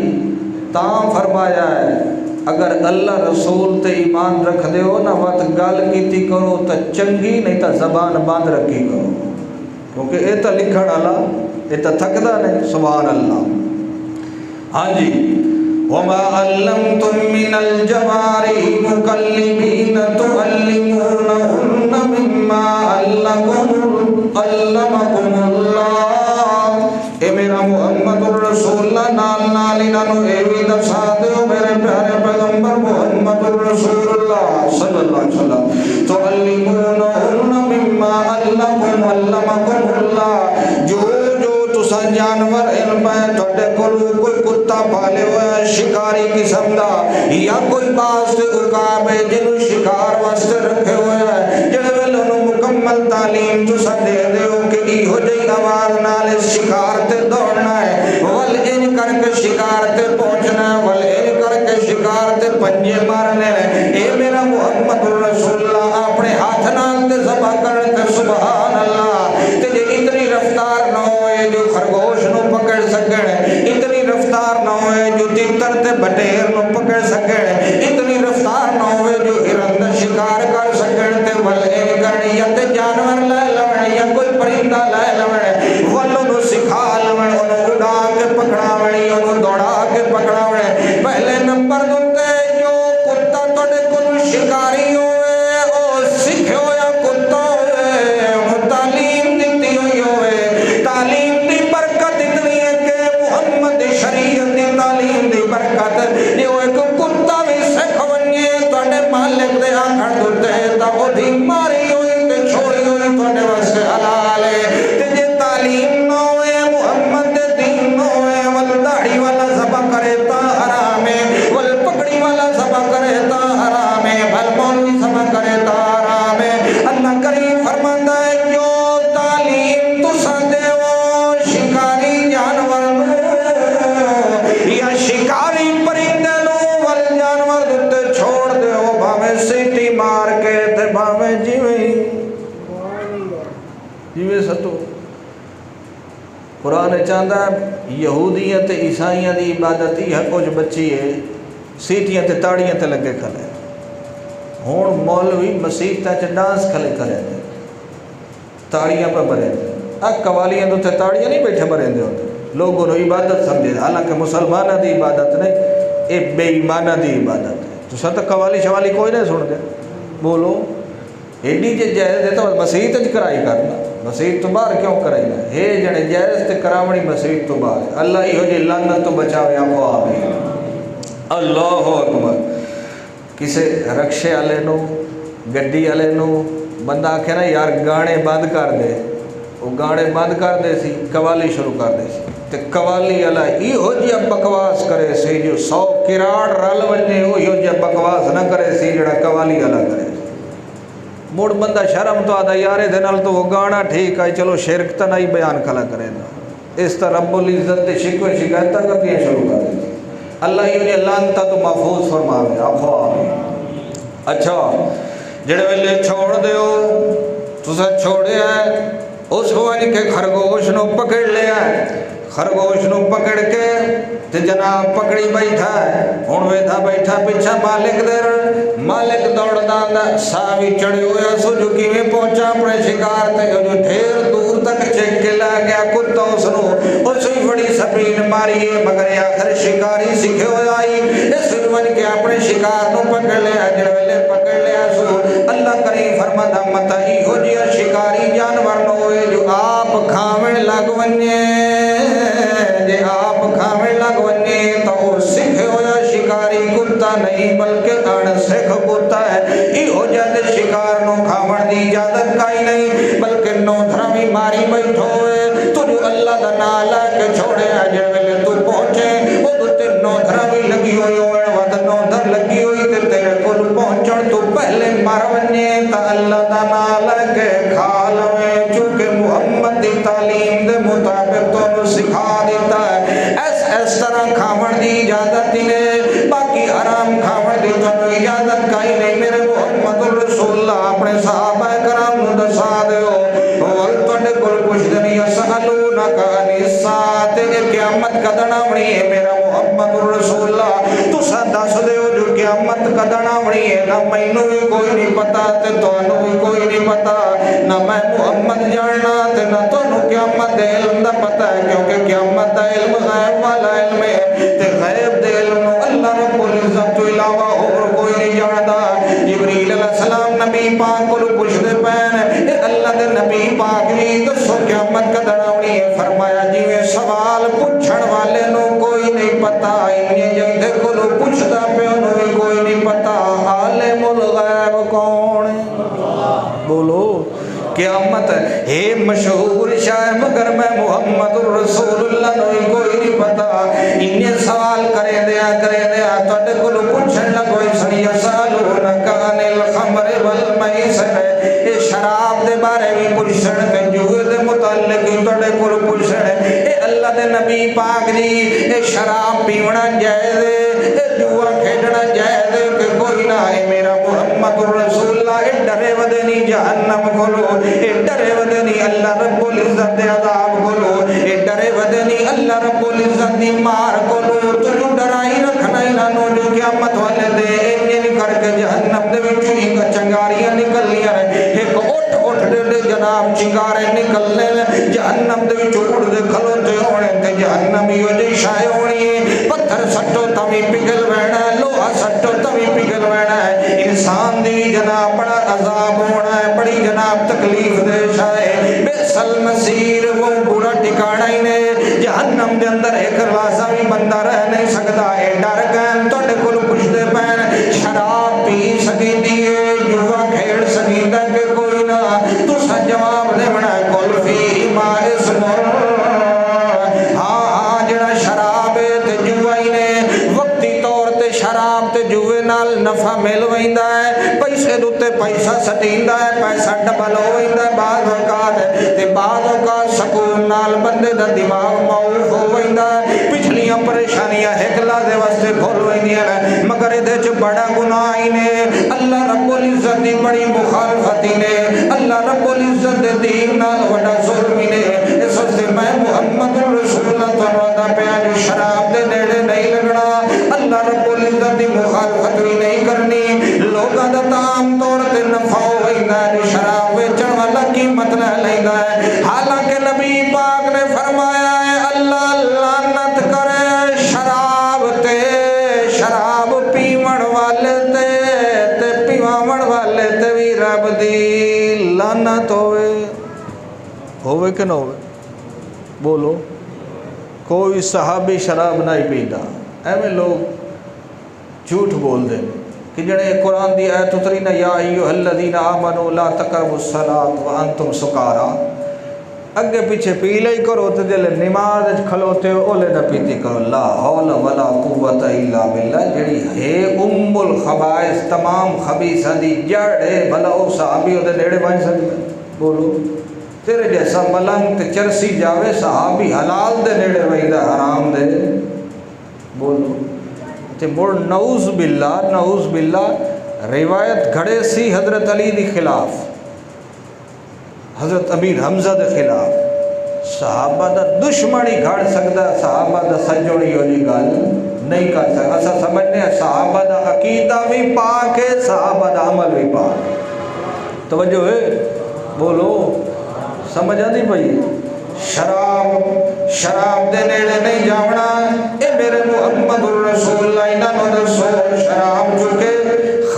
Speaker 1: تاں فرمایا ہے اگر اللہ رسول تے ایمان رکھ دے ہو نہ وقت گال کیتی کرو تا چنگی نہیں تا زبان باندھ رکھی کرو کیونکہ اے تا لکھڑ اللہ اے تا تھکدا نہیں سبحان اللہ ہاں جی وما علمتم من الجوارح مكلبين تعلمونهن مما علمكم الله اے میرا محمد الرسول اللہ نال انہوں اے بھی دسا دیو میرے پیارے پیغمبر محمد الرسول اللہ صلی اللہ علیہ وسلم تعلمونهن مما علمكم الله جو تسا جانور علم ہے تھوڑے کوئی کتا پالے ہوا ہے شکاری قسم دا یا کوئی باز تے عقاب ہے جنہوں شکار واسطے رکھے ہوئے ہیں جنہوں انہوں مکمل تعلیم تسا دے دیو کہ ایہو جئی آواز نال شکار تے دوڑنا ہے ول ان کر کے شکار تے پہنچنا ہے ول ان کر کے شکار تے پنجے مارنے ہیں اے میرا محمد رسول اللہ اپنے ہاتھ نال تے ذبح کرنے تے سبحان اللہ تے جے اتنی رفتار نہ ہوئے جو خرگوش نو پکڑ سکن اتنی رفتار نہ ہوئے جو تیتر تے بٹیر نو پکڑ سکن اتنی رفتار نہ ہوئے جو ہرن دا شکار کر سکن تے ول این کرنی یا تے جانور لے لون یا کوئی پرندہ لے لون ولو نو سکھا لون انہوں اڑا کے پکڑا ونی انہوں دوڑا کے پکڑا ونی پہلے نمبر دوتے جو کتا توڑے کو شکاری رکھن دتے تا او دی ماری ہوئی تے چھوڑی ہوئی تواڈے واسطے حلال ہے تے جے تعلیم نہ ہوئے محمد دے دین نہ ہوئے ول داڑھی والا ذبح کرے تا حرام ہے ول پگڑی والا ذبح کرے تا حرام ہے ول مولوی ذبح کرے تا حرام ہے اللہ کریم فرماندا ہے جو تعلیم تساں دیو شکاری جانور یا شکاری پرندے نو ول جانور دتے چھوڑ دیو بھاویں سیٹی مار کے تے بھاویں جیویں ستو قرآن چاہتا ہے یہودیاں تے عیسائیاں دی عبادت ہی ہے کچھ بچی ہے سیٹیاں تے تاڑیاں تے لگے کھلے ہون مولوی مسیحتاں چ ڈانس کھلے کریں دے تاڑیاں پہ مریں دے قوالیاں تو تے تاڑیاں نہیں بیٹھے مریں دے ہوتے لوگوں نے عبادت سمجھے حالانکہ مسلمانہ دی عبادت نہیں اے بے ایمانہ دی عبادت ہے تو ساتھ قوالی شوالی کوئی نہیں سن دے بولو ایڈی جے جائز ہے تو مسیحت چ کرائی کرنا مسیحت تو باہر کیوں کرائی نا ہے جنے جائز تے کراوڑی مسیحت تو باہر اللہ ہی ہو جی لعنت تو بچاوے آپو آمین اللہ اکبر کسے رکشے والے نو گڈی والے نو بندہ آکھے نا یار گانے بند کر دے وہ گانے بند کر دے سی قوالی شروع کر دے سی تے قوالی والا ای ہو جی بکواس کرے سی جو 100 کراڑ رل وجے وہ ہو جی بکواس نہ کرے سی جڑا قوالی والا کرے مڑ بندہ شرم تو آدھا یارے دے نال تو وہ گانا ٹھیک ہے چلو شرک تو نہیں بیان کھلا کرے دا اس طرح رب العزت تے شکوے شکایتاں کبھی شروع کر دے اللہ ہی لعنت تو محفوظ فرماوے آپو آمین اچھا جڑے ویلے چھوڑ دیو تساں چھوڑیا ہے اس وجہ کے خرگوش نو پکڑ لیا ہے خرگوش نو پکڑ کے تے جناب پکڑی بیٹھا ہے ہن ویدا بیٹھا پیچھے مالک در مالک دوڑدا ساوی چڑھے ہویا سو جو کیویں پہنچا اپنے شکار تے جو ڈھیر دور تک چیک کے لا گیا کتا اس نو اس ہی بڑی سپیڈ ماری ہے مگر آخر شکاری سکھے ہویا ہی اس ون کے اپنے شکار نو پکڑ لیا جڑے ویلے پکڑ لیا سو اللہ کریم فرماتا مت ہی ہو جی شکاری جانور نو ہوئے جو آپ کھاویں لگ ونجے جے آپ کھاویں لگ ونجے تو سکھے ہویا شکاری کتا نہیں بلکہ اڑ سکھ کتا ہے ای ہو جائے شکار نو کھاون دی اجازت کائی نہیں بلکہ نو دھرمی ماری بیٹھو ہوئے تو جو اللہ دا نام لے کے چھوڑے جے ویلے تو پہنچے او تے نو دھرمی لگی ہوئی ہوئے ود نو دھر لگی ہوئی تے تیرے کول پہنچن تو پہلے مر ونجے تا اللہ دا نام لے کے کھا لویں چونکہ محمد دی تعلیم دے مطابق تو سکھا دیتا ہے اس طرح کھاون دی اجازت ہی نے باقی حرام کھاون دی تو اجازت کائی نہیں میرے محمد رسول اللہ اپنے صحابہ کرام نو دسا دیو ول تواڈے کول پوچھ دنی اسالونک عن الساعۃ قیامت کدن آونی ہے میرا محمد رسول اللہ تساں دس دیو جو قیامت کدن آونی ہے نہ مینوں بھی کوئی نہیں پتہ تے تانوں بھی کوئی نہیں پتہ نہ میں محمد جاننا تے نہ تانوں قیامت دے علم دا پتہ ہے کیونکہ قیامت دا علم غیب والا علم ہے تے غیب دے علم نو اللہ رب العزت تو علاوہ اور کوئی نہیں جاندا جبریل علیہ السلام نبی پاک کو پوچھدے پین اے اللہ دے نبی پاک بھی دسو قیامت کدن آونی ہے فرمایا جویں سوال پوچھن والے نو کوئی نہیں پتہ انہیں جندے کولو پوچھدا پیو نو بھی کوئی نہیں پتہ عالم الغیب کون ہے بولو قیامت ہے مشہور شاہ مگر میں محمد رسول اللہ نو کوئی نہیں پتا انہیں سوال کرے دیا تواڈے کولوں پوچھن لگو سنی یسالونک عن الخمر والمیسر اے شراب دے بارے بھی پوچھن تے جوئے دے متعلق تواڈے کولوں پوچھن اے اللہ دے نبی پاک جی اے شراب پیونا جائز اے جوا کھیڈنا جائز کہ کوئی نہ ہے میرا محمد رسول اللہ اے ڈرے ودے نہیں جہنم کولو اے ڈرے ودے نہیں اللہ رب العزت دے عذاب کولو اے ڈرے ودے نہیں اللہ رب العزت دی مار کولو تو ڈرائی رکھنا ہی نہ نو جو قیامت والے دے انہیں کر کے جہنم دے وچوں ہی چنگاریاں نکلنیاں ایک اٹھ دے جناب چنگارے نکلنے جہنم دے وچوں اڑ دے کھلوتے ہونے تے جہنم ہی جی شائع ہونی ہے پتھر سٹو تمی پگھل وینا ہے لوہا سٹو تمی پگھل وینا ہے انسان دی جناب بڑا عذاب ہونا ہے بڑی جناب تکلیف دے شائع بئسل مسیر وہ برا ٹھکانا ہی نے جہنم دے اندر ایک لاسا بھی بندہ رہ نہیں سکتا ہے ڈر گئے تواڈے کول پوچھدے پین شراب پی سکدی ہے جو پیسہ سٹیندا ہے پیسہ ڈبل ہو ویندا ہے بعض اوقات تے بعض اوقات سکون نال بندے دا دماغ معاف ہو ویندا ہے پچھلیاں پریشانیاں ایک لحظے واسطے بھول ویندیاں نے مگر ادھے چ بڑا گناہ ہی نے اللہ رب العزت دی بڑی مخالفت ہی نے اللہ رب العزت دے دین نال بڑا ظلم ہی نے اس واسطے میں محمد رسول اللہ تعالی دا پیار شراب دے نیڑے نہیں لگنا اللہ رب العزت دی مخالفت بھی نہیں کرنی لوگاں دا عام طور تے نفع ویندا ہے شراب ویچن والا قیمت نہ لیندا ہے حالانکہ نبی پاک نے فرمایا ہے اللہ لعنت کرے شراب تے شراب پیون والے تے پیواون والے تے بھی رب دی لعنت ہوے کہ نہ ہوے بولو کوئی صحابی شراب نہیں پیندا ایویں لوگ جھوٹ بول دے کہ جڑے قرآن دی آیت اتری نا یا ایھا الذین آمنوا لا تقربوا الصلاۃ وانتم سکارا اگے پیچھے پی لئی کرو تے جلے نماز وچ کھلوتے ہو اولے نہ پیتی کرو لا حول ولا قوت الا باللہ جڑی ہے ام الخبائث تمام خبیثاں دی جڑ ہے بھلا او صحابی دے نیڑے بن سکدا بولو تیرے جیسا ملنگ تے چرسی جاوے صحابی حلال دے نیڑے ویندا حرام دے بولو تے مڑ نعوذ باللہ روایت گھڑے سی حضرت علی دی خلاف حضرت امیر حمزہ دے خلاف صحابہ دا دشمنی گھڑ سکدا صحابہ دا سجوڑی ہوئی گل نہیں کر سکتا اسا سمجھنے صحابہ دا عقیدہ بھی پاک ہے صحابہ دا عمل بھی پاک توجہ ہے بولو سمجھ آتی بھائی شراب دے نیڑے نہیں جاونا اے میرے محمد الرسول اللہ انہوں نے دسو شراب چکے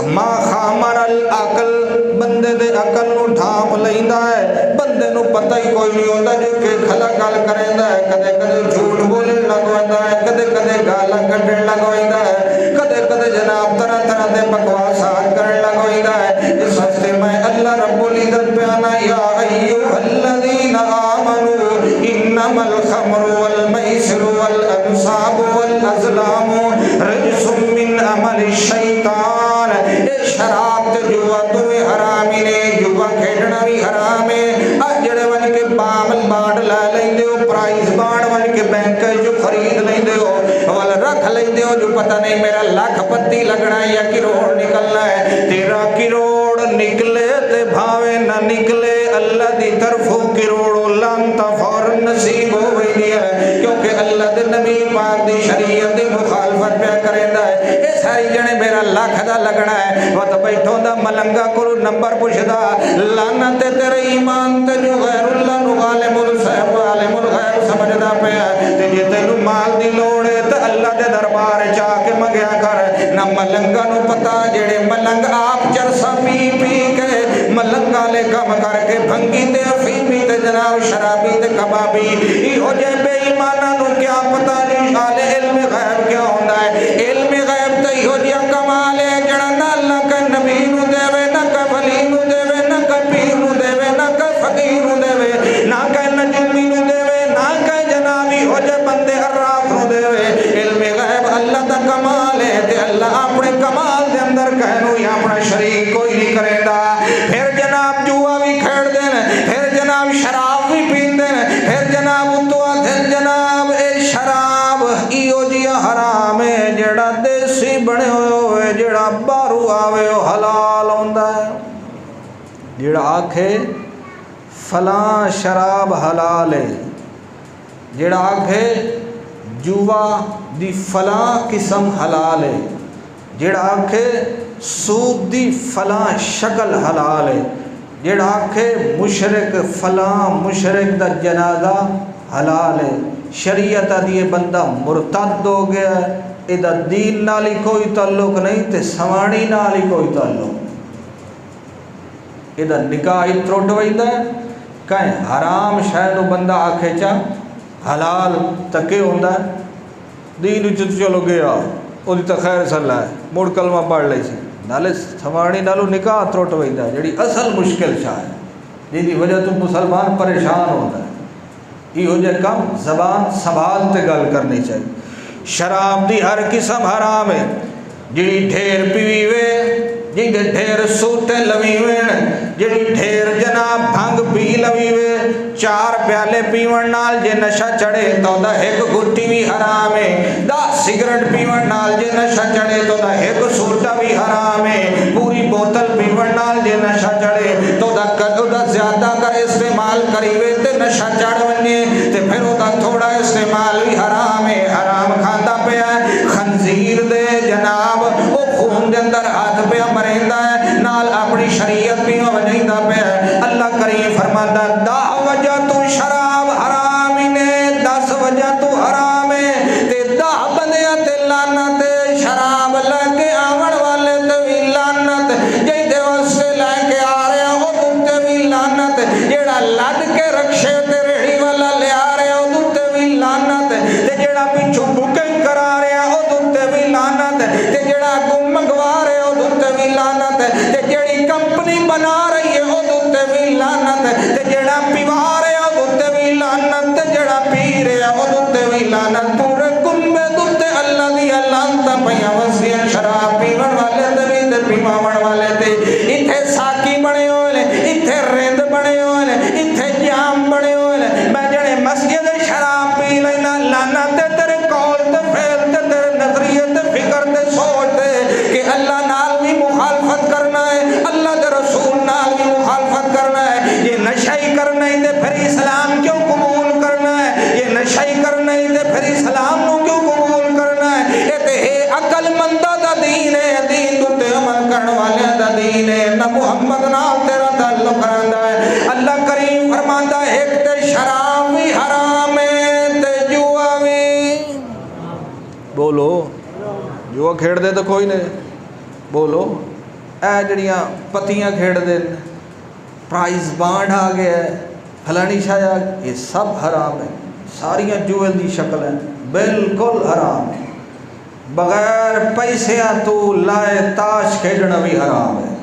Speaker 1: ما خامر العقل بندے دے عقل نو ڈھانپ لیندا ہے بندے نو پتہ ہی کوئی نہیں ہوندا جو کہ کھلا گل کریندا ہے کدے کدے جھوٹ بولن لگ ویندا ہے کدے کدے گالاں کڈن لگ ویندا ہے کدے کدے جناب طرح طرح دے بکواسات کرن لگ ویندا ہے اس واسطے میں اللہ رب العزت بیانا یا ایھا الذین آمنوا انما الخمر والمیسر والانصاب والازلام رجس من عمل الشیطان اے شراب تے جوا تمہیں حرام ہی نے جوا کھیڈنا بھی حرام ہے جڑے ون کے بانڈ لا لیندے ہو پرائز بانڈ ون کے بینک جو خرید لیندے ہو ول رکھ لیندے ہو جو پتہ نہیں میرا لاکھ پتی لگنا ہے یا کروڑ نکلنا ہے تیرا کروڑ نکلے تے بھاوے نہ نکلے اللہ دی طرفوں کروڑ لانتا فوراً نصیب ہو گئی ہے کیونکہ اللہ دے نبی پاک دی شریعت دی مخالفت پہ کریندا ہے اے ساری جنے میرا لاکھ دا لگنا ہے وہ تو بیٹھوں دا ملنگا کرو نمبر پوچھدا لعنت تیرے ایمان تے جو غیر اللہ نو عالم الغیب سمجھدا پیا تے جے تینو مال دی لوڑ ہے تے اللہ دے دربار چا کے منگیا کر نہ ملنگا نو پتا جڑے ملنگ آپ چرسا پی پی کے ملنگا لے کم کر کے بھنگی تے افیمی تے جناب شرابی تے کبابی ایہو جے بے ایمانہ نو کیا پتا نہیں حال علم غیب کیا ہوندا ہے علم غیب تے ایہو جے کمال ہے جڑا نہ اللہ کا نبی نو دے وے نہ کا ولی نو دے وے نہ کا پیر نو دے وے نہ کا فقیر نو دے وے نہ کا نجمی نو دے وے نہ کا جنابی ہو جے بندے عراف نو دے وے علم غیب اللہ دا کمال ہے تے اللہ اپنے کمال دے اندر کہنو یا اپنا شریک کوئی نہیں کرے گا پھر جناب جوا بھی کھیڑ دین پھر جناب شراب بھی پین دین پھر جناب اتوا دین جناب اے شراب ایو جیا حرام ہے جڑا دیسی بنے ہوئے جڑا بارو آوے حلال ہوندا ہے جڑا آکھے فلاں شراب حلال ہے جڑا آکھے جوا دی فلاں قسم حلال ہے جڑا آکھے سود دی فلاں شکل حلال ہے جڑا آکھے مشرک فلاں مشرک دا جنازہ حلال ہے شریعت دی بندہ مرتد ہو گیا ہے ادھا دین نالی کوئی تعلق نہیں تے سوانی نالی کوئی تعلق ادھا نکاح تروٹ ویندہ ہے کہیں حرام شاید بندہ آکھے چاہ حلال تکے ہوندہ ہے دین چلو گیا وہ دی خیر صلی ہے موڑ کلمہ پڑھ لئی سی نالے سوانی نالو نکاح تروٹ ویندہ ہے جڑی اصل مشکل شاہ ہے جی دی وجہ تو مسلمان پریشان ہوتا ہے یہ ہو جائے کم زبان سنبھالتے گل کرنی چاہیے شراب دی ہر قسم حرام ہے جڑی ڈھیر پیوی وے جن کے ڈھیر سوتے لوی وین جڑی ڈھیر جناب بھنگ پی لوی وے 4 پیالے پیون نال جے نشہ چڑھے تو دا ایک گھٹی بھی حرام ہے 10 سگریٹ پیون نال جے نشہ چڑھے تو دا ایک سوٹا بھی حرام ہے پوری بوتل پیون نال جے نشہ چڑھے تو دا زیادہ کر استعمال کریوے تے نشہ چڑھ ونجے تے پھر دا تھوڑا استعمال بھی حرام ہے حرام کھاندا پیا خنزیر دے جناب او خون دے اندر ہاتھ پہ مریندا ہے نال اپنی شریعت بھی وجھیندا پیا اللہ کریم فرماندا 10 وجہ تو شراب حرام نے 10 وجہ تو حرام ہے تے 10 بندیاں تے لعنت شراب لے کے آون والے تے وی لعنت جیندے واسطے لے کے آ رہے او تے وی لعنت جیڑا لد کے رکشے تے ریڑھی والا لے آ رہے او تے وی لعنت تے جیڑا پیچھے بکنگ کرا رہے او تے وی لعنت تے جیڑا گم منگوا رہے او تے وی لعنت تے جیڑی کمپنی بنا رہی ہے او تے وی لعنت تے جیڑا پیوا رہے او تے وی لعنت تے جیڑا پی رہے او تے وی لعنت پورے گمبے تے اللہ دی لعنت پیاں وسیع شراب پیون والے تے وی تے پیواون والے تے ایتھے ساکی بنے ہوئے نے ایتھے رند بنے ہوئے نے ایتھے جام بنے ہوئے نے میں جڑے مسجد شراب پی لینا لعنت تیرے قول تے فعل تے تیرے نظریے تے فکر تے سوچ تے کہ اللہ نال بھی مخالفت کرنا ہے اللہ دے رسول نال بھی مخالفت کرنا ہے یہ نشہ ہی کرنا ہے تے پھر اسلام کیوں قبول کرنا ہے یہ نشہ ہی کرنا ہے تے پھر اسلام نو کیوں قبول کرنا ہے اے تے عقل مندہ دا دین ہے دین تے عمل کرن والے دا دین ہے نہ محمد نال تیرا تعلق رہندا ہے اللہ کریم فرماندا ہے ایک تے شراب بھی حرام ہے تے جوا بھی بولو جوا کھیڑ دے تو کوئی نہیں بولو اے جڑیاں پتیاں کھیڑ دے پرائز بانڈ آ گیا ہے فلانی شاید یہ سب حرام ہے ساریاں جوئل دی شکل ہیں بالکل حرام ہے بغیر پیسیاں تو لائے تاش کھیڑنا بھی حرام ہے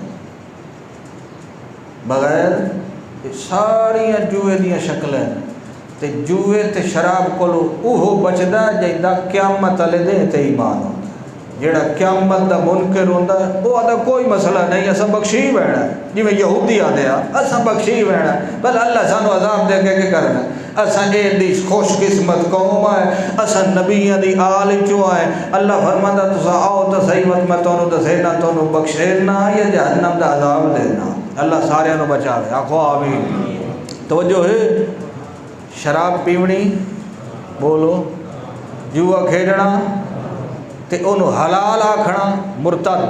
Speaker 1: بغیر ساریاں جوئے دیاں شکلیں تے جوئے تے شراب کولو اوہو بچدا جیندہ قیامت والے دے تے ایمان ہوندا جیڑا قیامت دا منکر ہوندا ہے وہ آدھا کوئی مسئلہ نہیں اساں بخشی بیٹھا ہے جی میں یہودی آدھے اساں بخشی بیٹھا ہے بل اللہ سانو عذاب دے کے کرنا اساں دی خوش قسمت قوم ہے اساں نبیاں دی آل چوں ہے اللہ فرماندا تساں آؤ تے صحیح وقت میں تانوں دسینا تانوں بخشینا یا جہنم دا عذاب دینا اللہ سارے نو بچاوے آکھو آمین توجہ ہے شراب پیونی بولو جوا کھیڈنا تے انہوں حلال آکھنا مرتد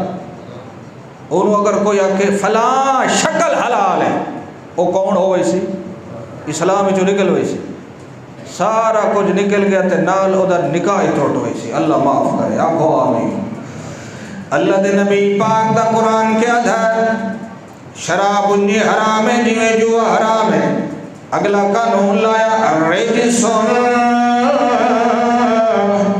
Speaker 1: انہوں اگر کوئی آکھے فلاں شکل حلال ہے وہ کون ہوئی سی اسلام جو نکل ہوئی سی سارا کچھ نکل گیا تے نال ادھر نکاح ٹوٹ ہوئی سی اللہ معاف کرے آکھو آمین اللہ دے نبی پاک دا قرآن کیا تھا شراب انجی حرام ہے جویں جوا حرام ہے اگلا قانون لایا الرجسون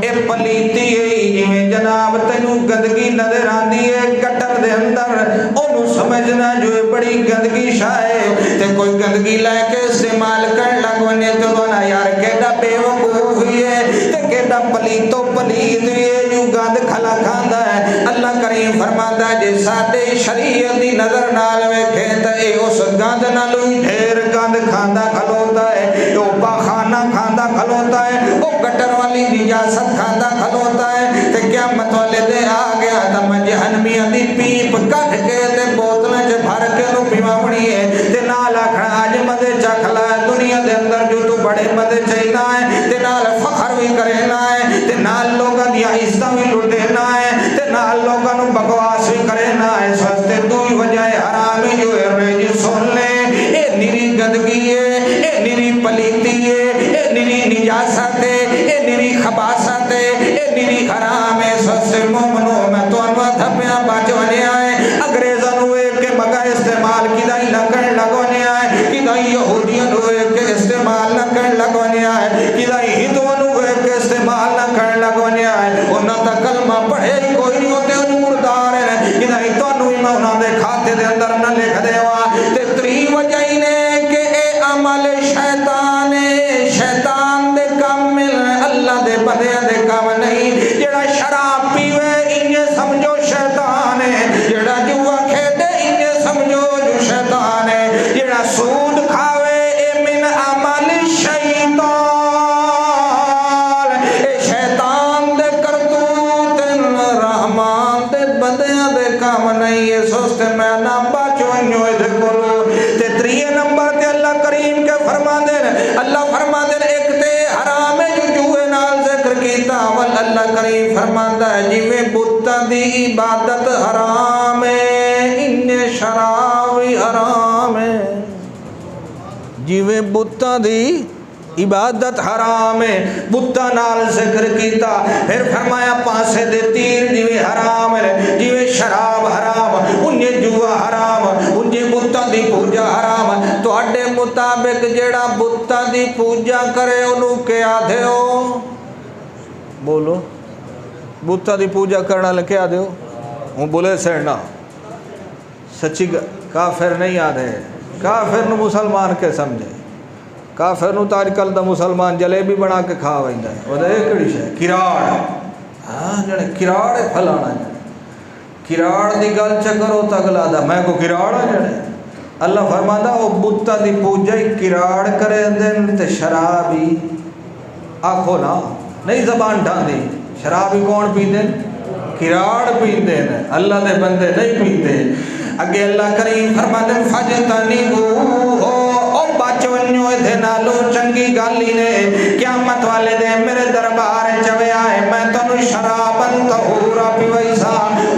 Speaker 1: اے پلیتی ہے جویں جناب تینوں گندگی نظر آندی ہے گٹر دے اندر انہوں سمجھنا جو ہے بڑی گندگی شائے تے کوئی گندگی لائے کے استعمال کر لگونے تو دونا یار کیڑا بے وقوف ہوئی ہے تے کیڑا پلیتو پلیت ہوئی ہے جو گند کھلا کھاندا ہے اللہ کریم فرماندا ہے جے ساڈے شریعت دی نظر نال ویکھے تے اے اس گند نالوں ڈھیر گند کھاندا کھلوتا ہے او پاخانہ کھاندا کھلوتا ہے او گٹر والی نجاست کھاندا کھلوتا ہے تے قیامت والے دے آ گیا تے میں جہنمیاں دی پیپ کٹ کے تے بوتلیں چ بھر کے نو پیواونی ہے تے نال آکھنا اج مدے چکھلا ہے دنیا دے اندر جو تو بڑے مدے چاہیدا ہے تے نال فخر بھی کرینا ہے تے نال لوگاں دی عزت بھی لٹینا ہے تے نال لوگاں نو بکواس بھی کرینا ہے اس واسطے دوئی وجہ حرام جو ہے رج سن لے اے نری گندگی ہے اے نری پلیتی ہے اے نری نجاست ہے اے نری خباثت ہے اے نری حرام ہے اس واسطے مومنو میں تو انواع دھپیاں بچ ونے آئے انگریزاں نو ایک کے مگا استعمال کیدائی نہ کرن لگونے آئے کیدائی یہودیاں نو ایک کے استعمال نہ کرن لگونے آئے کیدائی ہندوؤں نو ایک کے استعمال نہ کرن لگونے آئے انہاں تا کلمہ پڑھے ہی کوئی نہیں ہوتے ان مردار ہیں کیدائی تو انہوں میں انہاں دے کھاتے دے اندر نہ لکھ دے وا تے تری وجہ ہی نے کہ اے عمل شیطان ہے شیطان دے کام مل اللہ دے بندے دے کام نہیں جڑا شراب پیوے انہیں سمجھو شیطان ہے جڑا جوا دی عبادت حرام ہے، ان شراب بھی حرام ہے۔ جیویں بتاں دی عبادت حرام ہے، بتاں نال ذکر کیتا، پھر فرمایا پاسے دے تیر جیویں حرام ہے، جیویں شراب حرام، انجے جوا حرام، انجے بتاں دی پوجا حرام۔ تواڈے مطابق جیڑا بتاں دی پوجا کرے انہوں کیا دیو؟ بولو، بتاں دی پوجا کرنا لے کیا دیو؟ ہوں بولے سڑنا سچی کافر نہیں آدھے، کافر نو مسلمان کے سمجھے، کافر نو تاج کل دا مسلمان جلیبی بنا کے کھا ویندا ہے، وہ ایک کڑی شے کراڑ، ہاں جڑے کراڑ پھلانا جڑے کراڑ دی گل چکرو تگلا دا میں کو کراڑ جڑے اللہ فرماندا او بتاں دی پوجا ہی کراڑ کرے دین تے شرابی آکھو نا نہیں زبان ڈھاندی، شرابی کون پیندے؟ کراڑ پیندے نے، اللہ دے بندے نہیں پیندے۔ اگے اللہ کریم فرماندے فجتنبو او بچ ونجو دے نالو چنگی گالی نے قیامت والے دے میرے دربار چویا ہے میں تنو شرابن طہورا پیویسا،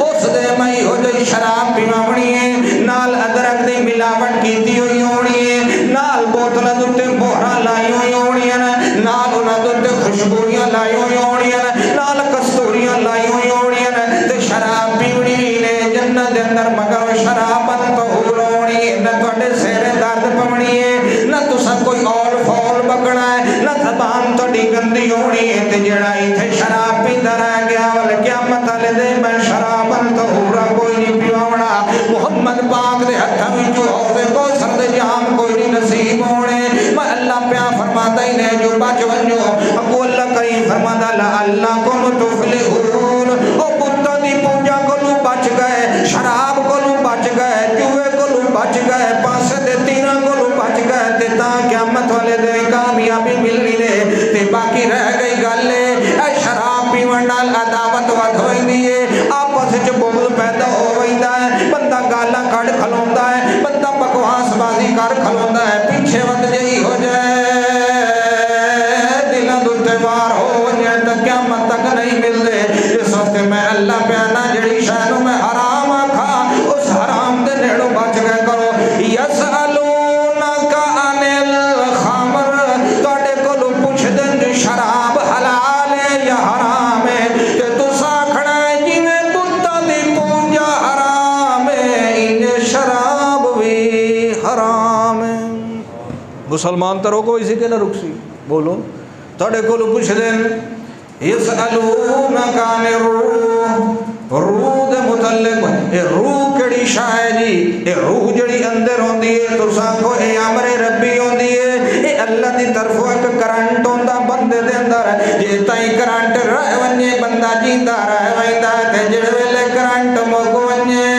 Speaker 1: اس دے میں ہو جئی شراب پیوانی ہے، نال ادرک دی ملاوٹ کیتی ہوئی ہونی ہے، نال بوتل دوتے بوہرا لائی ہوئی ہونی ہے، نال انہاں دوتے خوشبویاں لائی ہوئی ہونی ہے، نال کستوریاں لائی ہوئی ہونی ہے، تے شراب پیونی نے جنت دے اندر مگر شرابن طہور ہونی ہے، نہ تواڈے سیرے درد پونی ہے، نہ تساں کوئی اور فول بکنا ہے، نہ زبان تواڈی گندی ہونی ہے، تے جڑا ایتھے شراب پیندا رہ گیا ول قیامت والے دن میں شرابن طہورا کوئی نہیں پیواونا، محمد پاک دے ہتھاں وچوں حوض کوثر دے جام کوئی نہیں نصیب ہونے، میں اللہ پیا فرماتا ہی نے جو بچ ونجو، اگو اللہ کریم فرماتا لعلکم تفلحون، او بتاں دی پوجا کولوں بچ گئے، شراب کولوں بچ گئے، جوے کولوں بچ گئے، پاسے دے تیراں کولوں بچ گئے، تے تاں قیامت والے دن کامیابی ملنی نے، تے باقی رہ گئی گل اے شراب پیون نال عداوت ود ہوئی ہے، آپس وچ بغض پیدا ہو ویندا ہے، بندہ گالاں کڈ کھلوندا ہے، بندہ بکواس بازی کر کھلوندا ہے، پیچھے ود جئی ہو جائے دلاں دے وار ہو جائے تے قیامت تک نہیں ملدے۔ اس وقت میں اللہ پیانا جڑی شے نوں میں حرام آکھا اس حرام دے نیڑوں بچ گئے کرو۔ یسألونک عن الخمر، تواڈے کولوں پوچھ دین شراب حلال ہے یا حرام ہے، تے تساں آکھنا ہے جویں بتاں دی پوجا حرام ہے ان شراب بھی حرام ہے۔ مسلمان تو روکو اسی کے نہ رکسی، بولو تواڈے کولوں پوچھ دین یسألونک عن الروح، روح دے متعلق اے روح کیڑی شے ہے جی، اے روح جڑی اندر ہوندی ہے تساں کو اے امر ربی ہوندی ہے، اے اللہ دی طرفوں ایک کرنٹ ہوندا بندے دے اندر، جے تائیں کرنٹ رہ ونجے بندہ جیندا رہ ویندا تے جڑے ویلے کرنٹ مک ونجے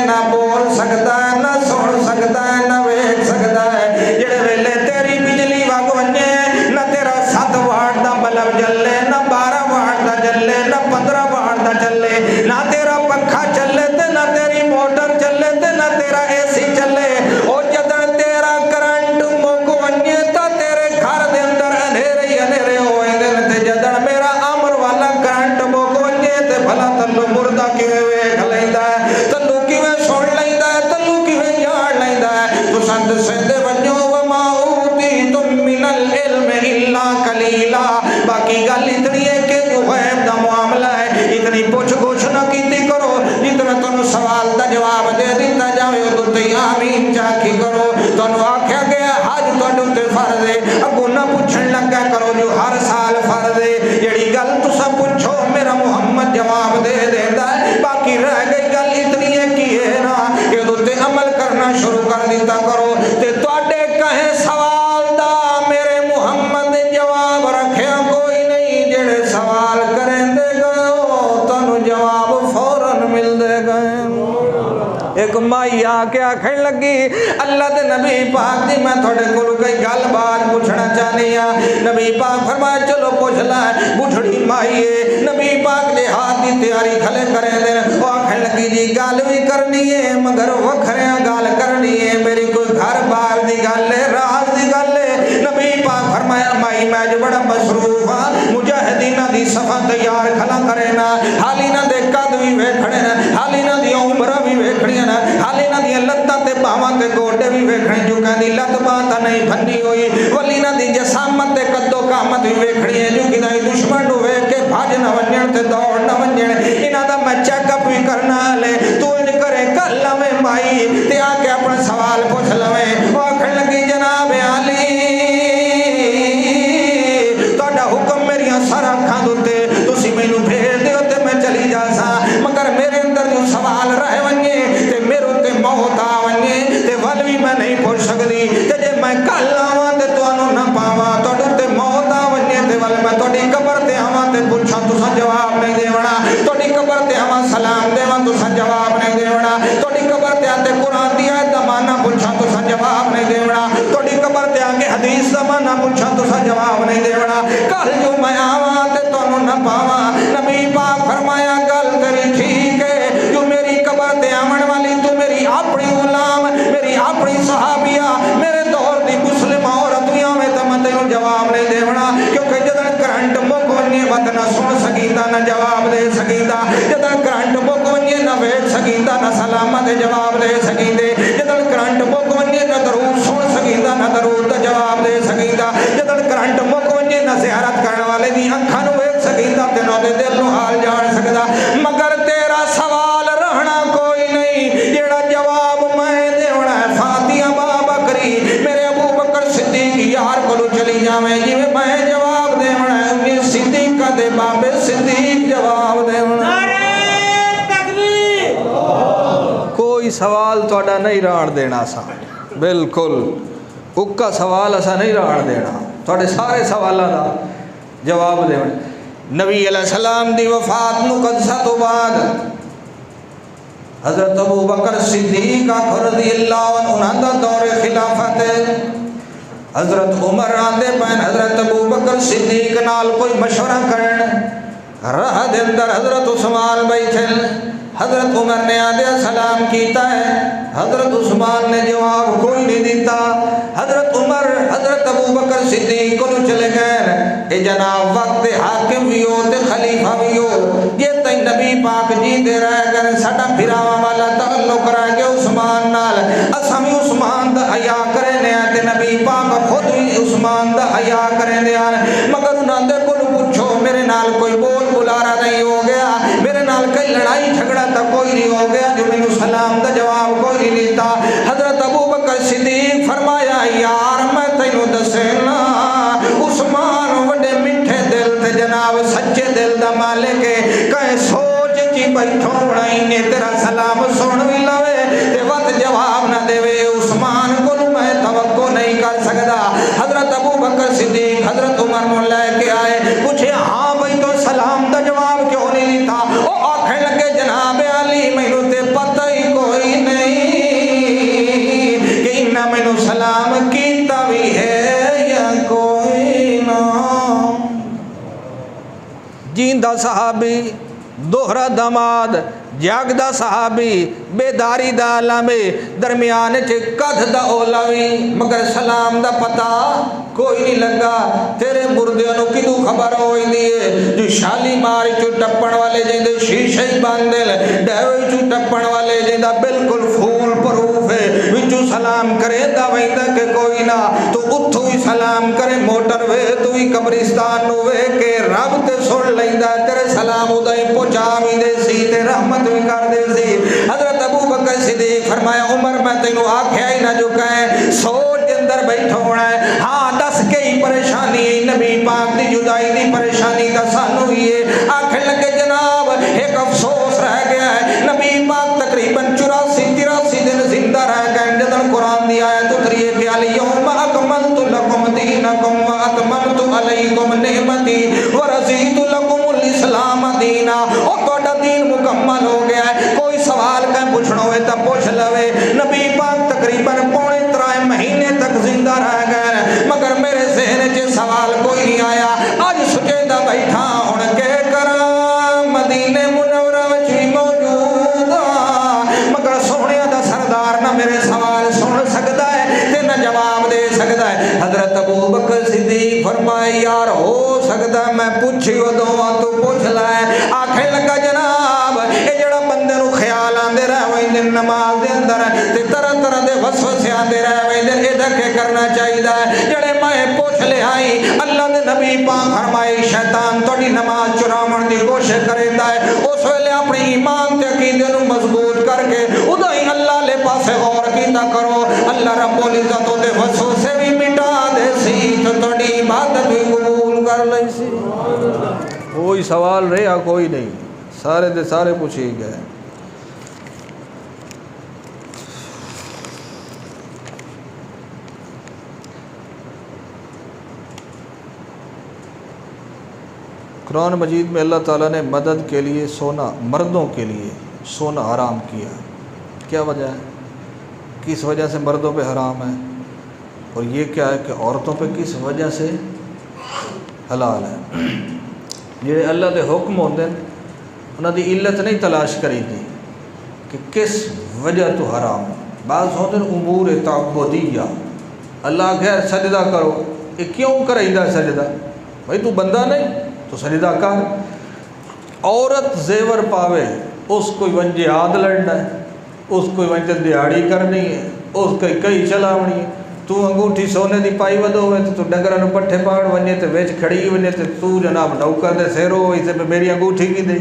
Speaker 1: نہ بول سکدا ہے نہ سن سکدا ہے نہ ویکھ سکدا ہے، جڑے ویلے تیری بجلی وگ ونجے نہ تیرا 7 واٹ دا بلب جلے نہ 12 واٹ دا چلے نہ 15 واٹ دا چلے، نہ تیرا پنکھا چلے تے نہ تیری موٹر چلے تے نہ تیرا اے سی چلے، او جدن تیرا کرنٹ مک ونجے تا تیرے گھر دے اندر اندھیرے ہی اندھیرے ہوئے دن، تے جدن میرا امر والا کرنٹ مک ونجے تے بھلا تلو مردہ کیویں ویکھ لیندا ہے، تلو کیویں سن لیندا ہے، تلو کیویں جان لیندا ہے، تساں دسندے ونجو وما اوتیتم من العلم الا قلیلا، باقی گل اتنی ہے کہ جو غیب دا معاملہ ہے اتنی پوچھ گچھ نہ کیتی کرو، جتنا تمہیں سوال دا جواب دے دیتا جاوے ادھر تے آمین چاکی کرو، تمہیں آکھیا گیا حج تواڈے تے فرض ہے، اگوں نہ پوچھن لگا کرو جو ہر سال فرض ہے، جڑی گل تساں پوچھو میرا محمد جواب دے دیندا ہے، باقی رہ گئی گل اتنی ہے کہ ہے نا کہ ادھر تے عمل کرنا شروع کر دیتا کرو، تے تواڈے کہیں سوال دا میرے محمد نے جواب رکھیا کوئی نہیں، جڑے سوال کریں دے گئے تانوں جواب فوراً مل دے گئے۔ ایک مائی آ کے آکھن لگی اللہ دے نبی پاک دی میں تھوڑے کولوں کوئی گل بات پوچھنا چاہنی ہاں، نبی پاک فرمایا چلو پوچھ لے، بوڑھی مائی ہے، نبی پاک دے ہاتھ دی تیاری کھلے کریں دے، وہ آکھن لگی جی گل بھی کرنی ہے مگر وکھریاں گل کرنی ہے، میری کوئی گھر بار دی گل ہے راز دی گل ہے، نبی پاک فرمایا مائی میں جو بڑا مصروف ہاں، مجاہدینہ دی صفحہ تیار کھلا کرے نا، حالی نہ دے قد بھی لتاں تے باواں تے گوڈے بھی ویکھنے جو کہندی لت باں تا نہیں بھنی ہوئی ولی نہ دی جسامت تے قد و قامت بھی ویکھنی ہے جو کدی دشمن نو ویکھ کے بھج نہ ونجن تے دوڑ نہ ونجن انہاں دا میں چیک اپ بھی کرنا لے تو ان کرے کل لویں مائی تے آ کے اپنا سوال پوچھ لویں آکھن لگی جناب علی تہاڈا حکم میریاں سر اکھاں دے تسی مینوں بھیج دیو تے میں چلی جاساں مگر میرے اندر جو سوال رہ ونجے تے میرے تے موت آ ونجے تے ول بھی میں نہیں پوچھ سکدی تے جے میں کل آواں تے تانوں نہ پاواں تہاڈے تے موت آ ونجے تے ول میں تہاڈی قبر تے آواں تے پوچھاں تساں جواب نہیں دیونا تہاڈی قبر تے آواں سلام دیواں تساں جواب نہیں دیونا تہاڈی قبر تے آتے قرآن دی آیت دا معنی پوچھاں تساں جواب نہیں دیونا تہاڈی قبر تے آ کے حدیث دا معنی پوچھاں تساں جواب نہیں دیونا کل جو میں آواں تے تانوں نہ پاواں نبی پاک فرمایا گل تیری ٹھیک ہے جو میری قبر تے آون والی تو میری اپنی غلام میری اپنی صحابیہ میرے دور دی مسلم عورت بھی آویں تے میں تینوں جواب نہیں دیونا کیونکہ جدوں کرنٹ مک ونجے وت نہ سن سکیندا نہ جواب دے سکیندا جدوں کرنٹ مک ونجے نہ ویکھ سکیندا نہ سلام دے جواب دے سکیندے جدوں کرنٹ مک ونجے نہ درود سن سکیندا نہ درود دا جواب دے سکیندا جدوں کرنٹ مک ونجے نہ زیارت کرن والے دی اکھاں نوں ویکھ سکیندا تے نہ دے دل نوں حال جان سکدا مگر تیرا سوال رہنا کوئی نہیں جیڑا جواب میں دیونا ہے فاتحہ بابا کری میرے ابو بکر صدیق یار کولو چلی جاویں جویں میں جواب دیونا ہے امی صدیقہ دے بابے صدیق جواب دیونا کوئی سوال تہاڈا نہیں رہن دینا سا بالکل اکا سوال اسا نہیں رہن دینا تہاڈے سارے سوالاں دا جواب دیونا نبی علیہ السلام دی وفات مقدسہ تو بعد حضرت ابو بکر صدیق رضی اللہ عنہ دا دور خلافت حضرت عمر آندے پین حضرت ابو بکر صدیق نال کوئی مشورہ کرن راہ دے اندر حضرت عثمان بیٹھن حضرت عمر نے آدھے سلام کیتا ہے حضرت عثمان نے جواب کوئی نہیں دیتا حضرت عمر حضرت ابو بکر صدیق کو چلے گئے اے جناب وقت حاکم بھی ہو تے خلیفہ بھی ہو یہ تے نبی پاک جی دے رہے گئے ساڈا پھراواں والا تعلق رہ گیا عثمان نال اساں بھی عثمان دا حیا کرنے تے نبی پاک خود بھی عثمان دا حیا کرنے مگر انہاں دے کول پوچھو میرے نال کوئی بول بلارا نہیں ہو گیا میرے نال کئی لڑائی جھگڑا تک کوئی نہیں ہو گیا جو میں سلام دا جواب کوئی نہیں لیتا حضرت ابو بکر صدیق فرمایا یار میں تینوں دسنا عثمان وڈے میٹھے دل تے جناب سچے دل دا مالک ہے کہیں سوچ جی بیٹھو بڑائی نے تیرا سلام سن بھی لوے تے وقت جواب نہ دے عثمان کو میں توقع نہیں کر سکتا حضرت ابو بکر صدیق حضرت عمر کو لے کے آئے پوچھے ہاں بھائی تو سلام دا جواب کیوں نہیں لیتا وہ آنکھیں لگے جناب علی مینوں تے پتہ ہی کوئی نہیں کہ انہاں مینوں سلام کیتا بھی ہے یا کوئی نہ جیندہ صحابی دوہرا داماد جاگدا صحابی بیداری دا عالمی درمیان چ کدھ دا اولوی مگر سلام دا پتہ کوئی نہیں لگا تیرے مردیاں نو کدوں خبر ہوئی دیے جو شالی مار چو ٹپن والے جیندے شیشے ہی باندل ڈیوی چو ٹپن والے جیندہ بالکل پھول پروف ہے وچو سلام کرے دا ویندہ کہ کوئی نہ تو اتھو ہی سلام کرے موٹر وے تو ہی قبرستان نو وے کہ رب تے سن لیندہ تیرے سلام ادائی پوچھا بھی دے سی تے رحمت بھی کر دے سی حضرت ابو بکر صدیق فرمایا عمر میں تینوں آکھیا ہی نہ جو کہیں سوچ کے اندر بیٹھا ہونا ہے ہاں دس کے ہی پریشانی ہے نبی پاک دی جدائی دی پریشانی دا سانو ہی ہے آنکھیں لگے جناب ایک افسوس رہ گیا ہے نبی پاک تقریباً 84-83 دن زندہ رہ گئے جدن قرآن دی آیت اتری ہے کہ الیوم اکملت لکم دینکم واتممت علیکم نعمتی ورضیت لکم الاسلام دینا اور توڑا دین مکمل ہو گیا ہے کوئی سوال کہیں پوچھنا ہوئے تب پوچھ لوے نبی پاک تقریباً 3.5 مہینے تک زندہ رہ گئے مگر میرے ذہن چے سوال کوئی نہیں آیا آج سجدہ بیٹھا ہون کے کرام مدینے منورہ وچ بھی موجود مگر سونے دا سردار نہ میرے سوال سن سکتا ہے تے نہ جواب دے سکتا ہے حضرت ابو بکر صدیق فرمائے یار ہو سکتا ہے میں پوچھی ودوں تو پوچھ لائے آنکھیں لگا جناب اے جڑا بندے نو خیال آندے رہ ویندے نماز دے اندر تے طرح طرح دے وسوسے آندے رہ ویندے اے دکے کرنا چاہیے جڑے میں پوچھ لے آئی اللہ دے نبی پاک فرمائے شیطان تہاڈی نماز چراون دی کوشش کردا ہے اس ویلے اپنے ایمان تے عقیدے نوں مضبوط کر کے ادا ہی اللہ لے پاسے غور کیتا کرو اللہ رب العزت دے وسوسے بھی مٹا دے سی تے تہاڈی عبادت بھی قبول کر لئی سی کوئی سوال رہا کوئی نہیں سارے دے سارے پوچھے گئے قرآن مجید میں اللہ تعالیٰ نے مدد کے لیے سونا مردوں کے لیے سونا حرام کیا کیا وجہ ہے کس وجہ سے مردوں پہ حرام ہے اور یہ کیا ہے کہ عورتوں پہ کس وجہ سے حلال ہے یہ اللہ دے حکم ہوتے ہیں انہوں دی علت نہیں تلاش کری تھی کہ کس وجہ تو حرام ہے بعض ہوتے ہیں امور تعبدیہ اللہ کہ سجدہ کرو یہ کیوں کرائیدہ سجدہ بھائی تو بندہ نہیں تو سجدہ کر عورت زیور پاوے اس کو ون جہاد لڑنا ہے اس کو ون دیہڑی کرنی ہے اس کو کئی چلاونی ہے تو انگوٹھی سونے دی پائی ودو ہوئے تو ڈنگراں نوں پٹھے پاڑ ونجے تے وچ کھڑی ونے تے تو جناب نوکر دے سیرو اسے پہ میری انگوٹھی کی دے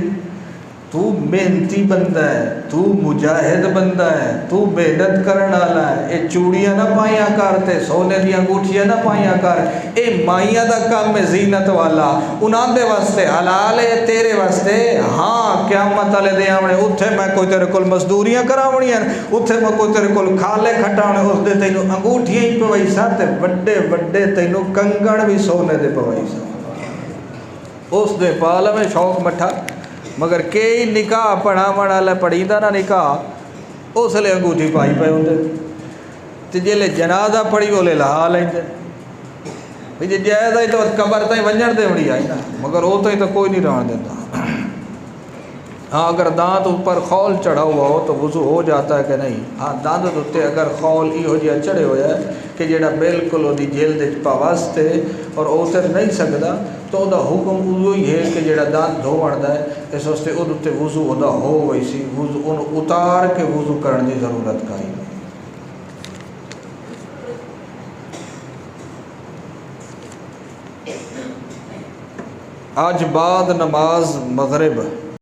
Speaker 1: تو محنتی بندہ ہے تو مجاہد بندہ ہے تو محنت کرن والا ہے اے چوڑیاں نہ پائیاں کر تے سونے دی انگوٹھیاں نہ پائیاں کر اے مائیاں دا کام ہے زینت والا انہاں دے واسطے حلال ہے تیرے واسطے ہاں قیامت والے دے آونے اوتھے میں کوئی تیرے کول مزدوریاں کراونیاں اوتھے میں کوئی تیرے کول کھالے کھٹاونے اس دے تینوں انگوٹھیاں ہی پوائی سا تے وڈے وڈے تینوں کنگڑ بھی سونے دے پوائی سا اس دے پال میں شوق مٹھا مگر کئی نکاح پڑھا والا پڑھی دا نہ نکاح اس لیے انگوٹھی پائی پے ہوندے تے جلے جنازہ پڑھی بولے لہا لیندے بھئی جے جائز آئی تو قبر تائیں ونجن دے وڑی آئی نا مگر وہ تو کوئی نہیں رہن دیتا ہاں اگر دانت اوپر خول چڑھا ہوا ہو تو وضو ہو جاتا ہے کہ نہیں ہاں دانت اتنے اگر خول یہ جہاں چڑھے ہوا ہے کہ جڑا بالکل وہ جلد واسطے اور اتر نہیں سکتا تو وہ حکم ادو ہی ہے کہ جڑا دانت دھوڑ ہے اس واسطے ادھے وضو وہ ہو گئی سی وضو ان اتار کے وضو کرنے کی ضرورت کا ہی نہیں آج بعد نماز مغرب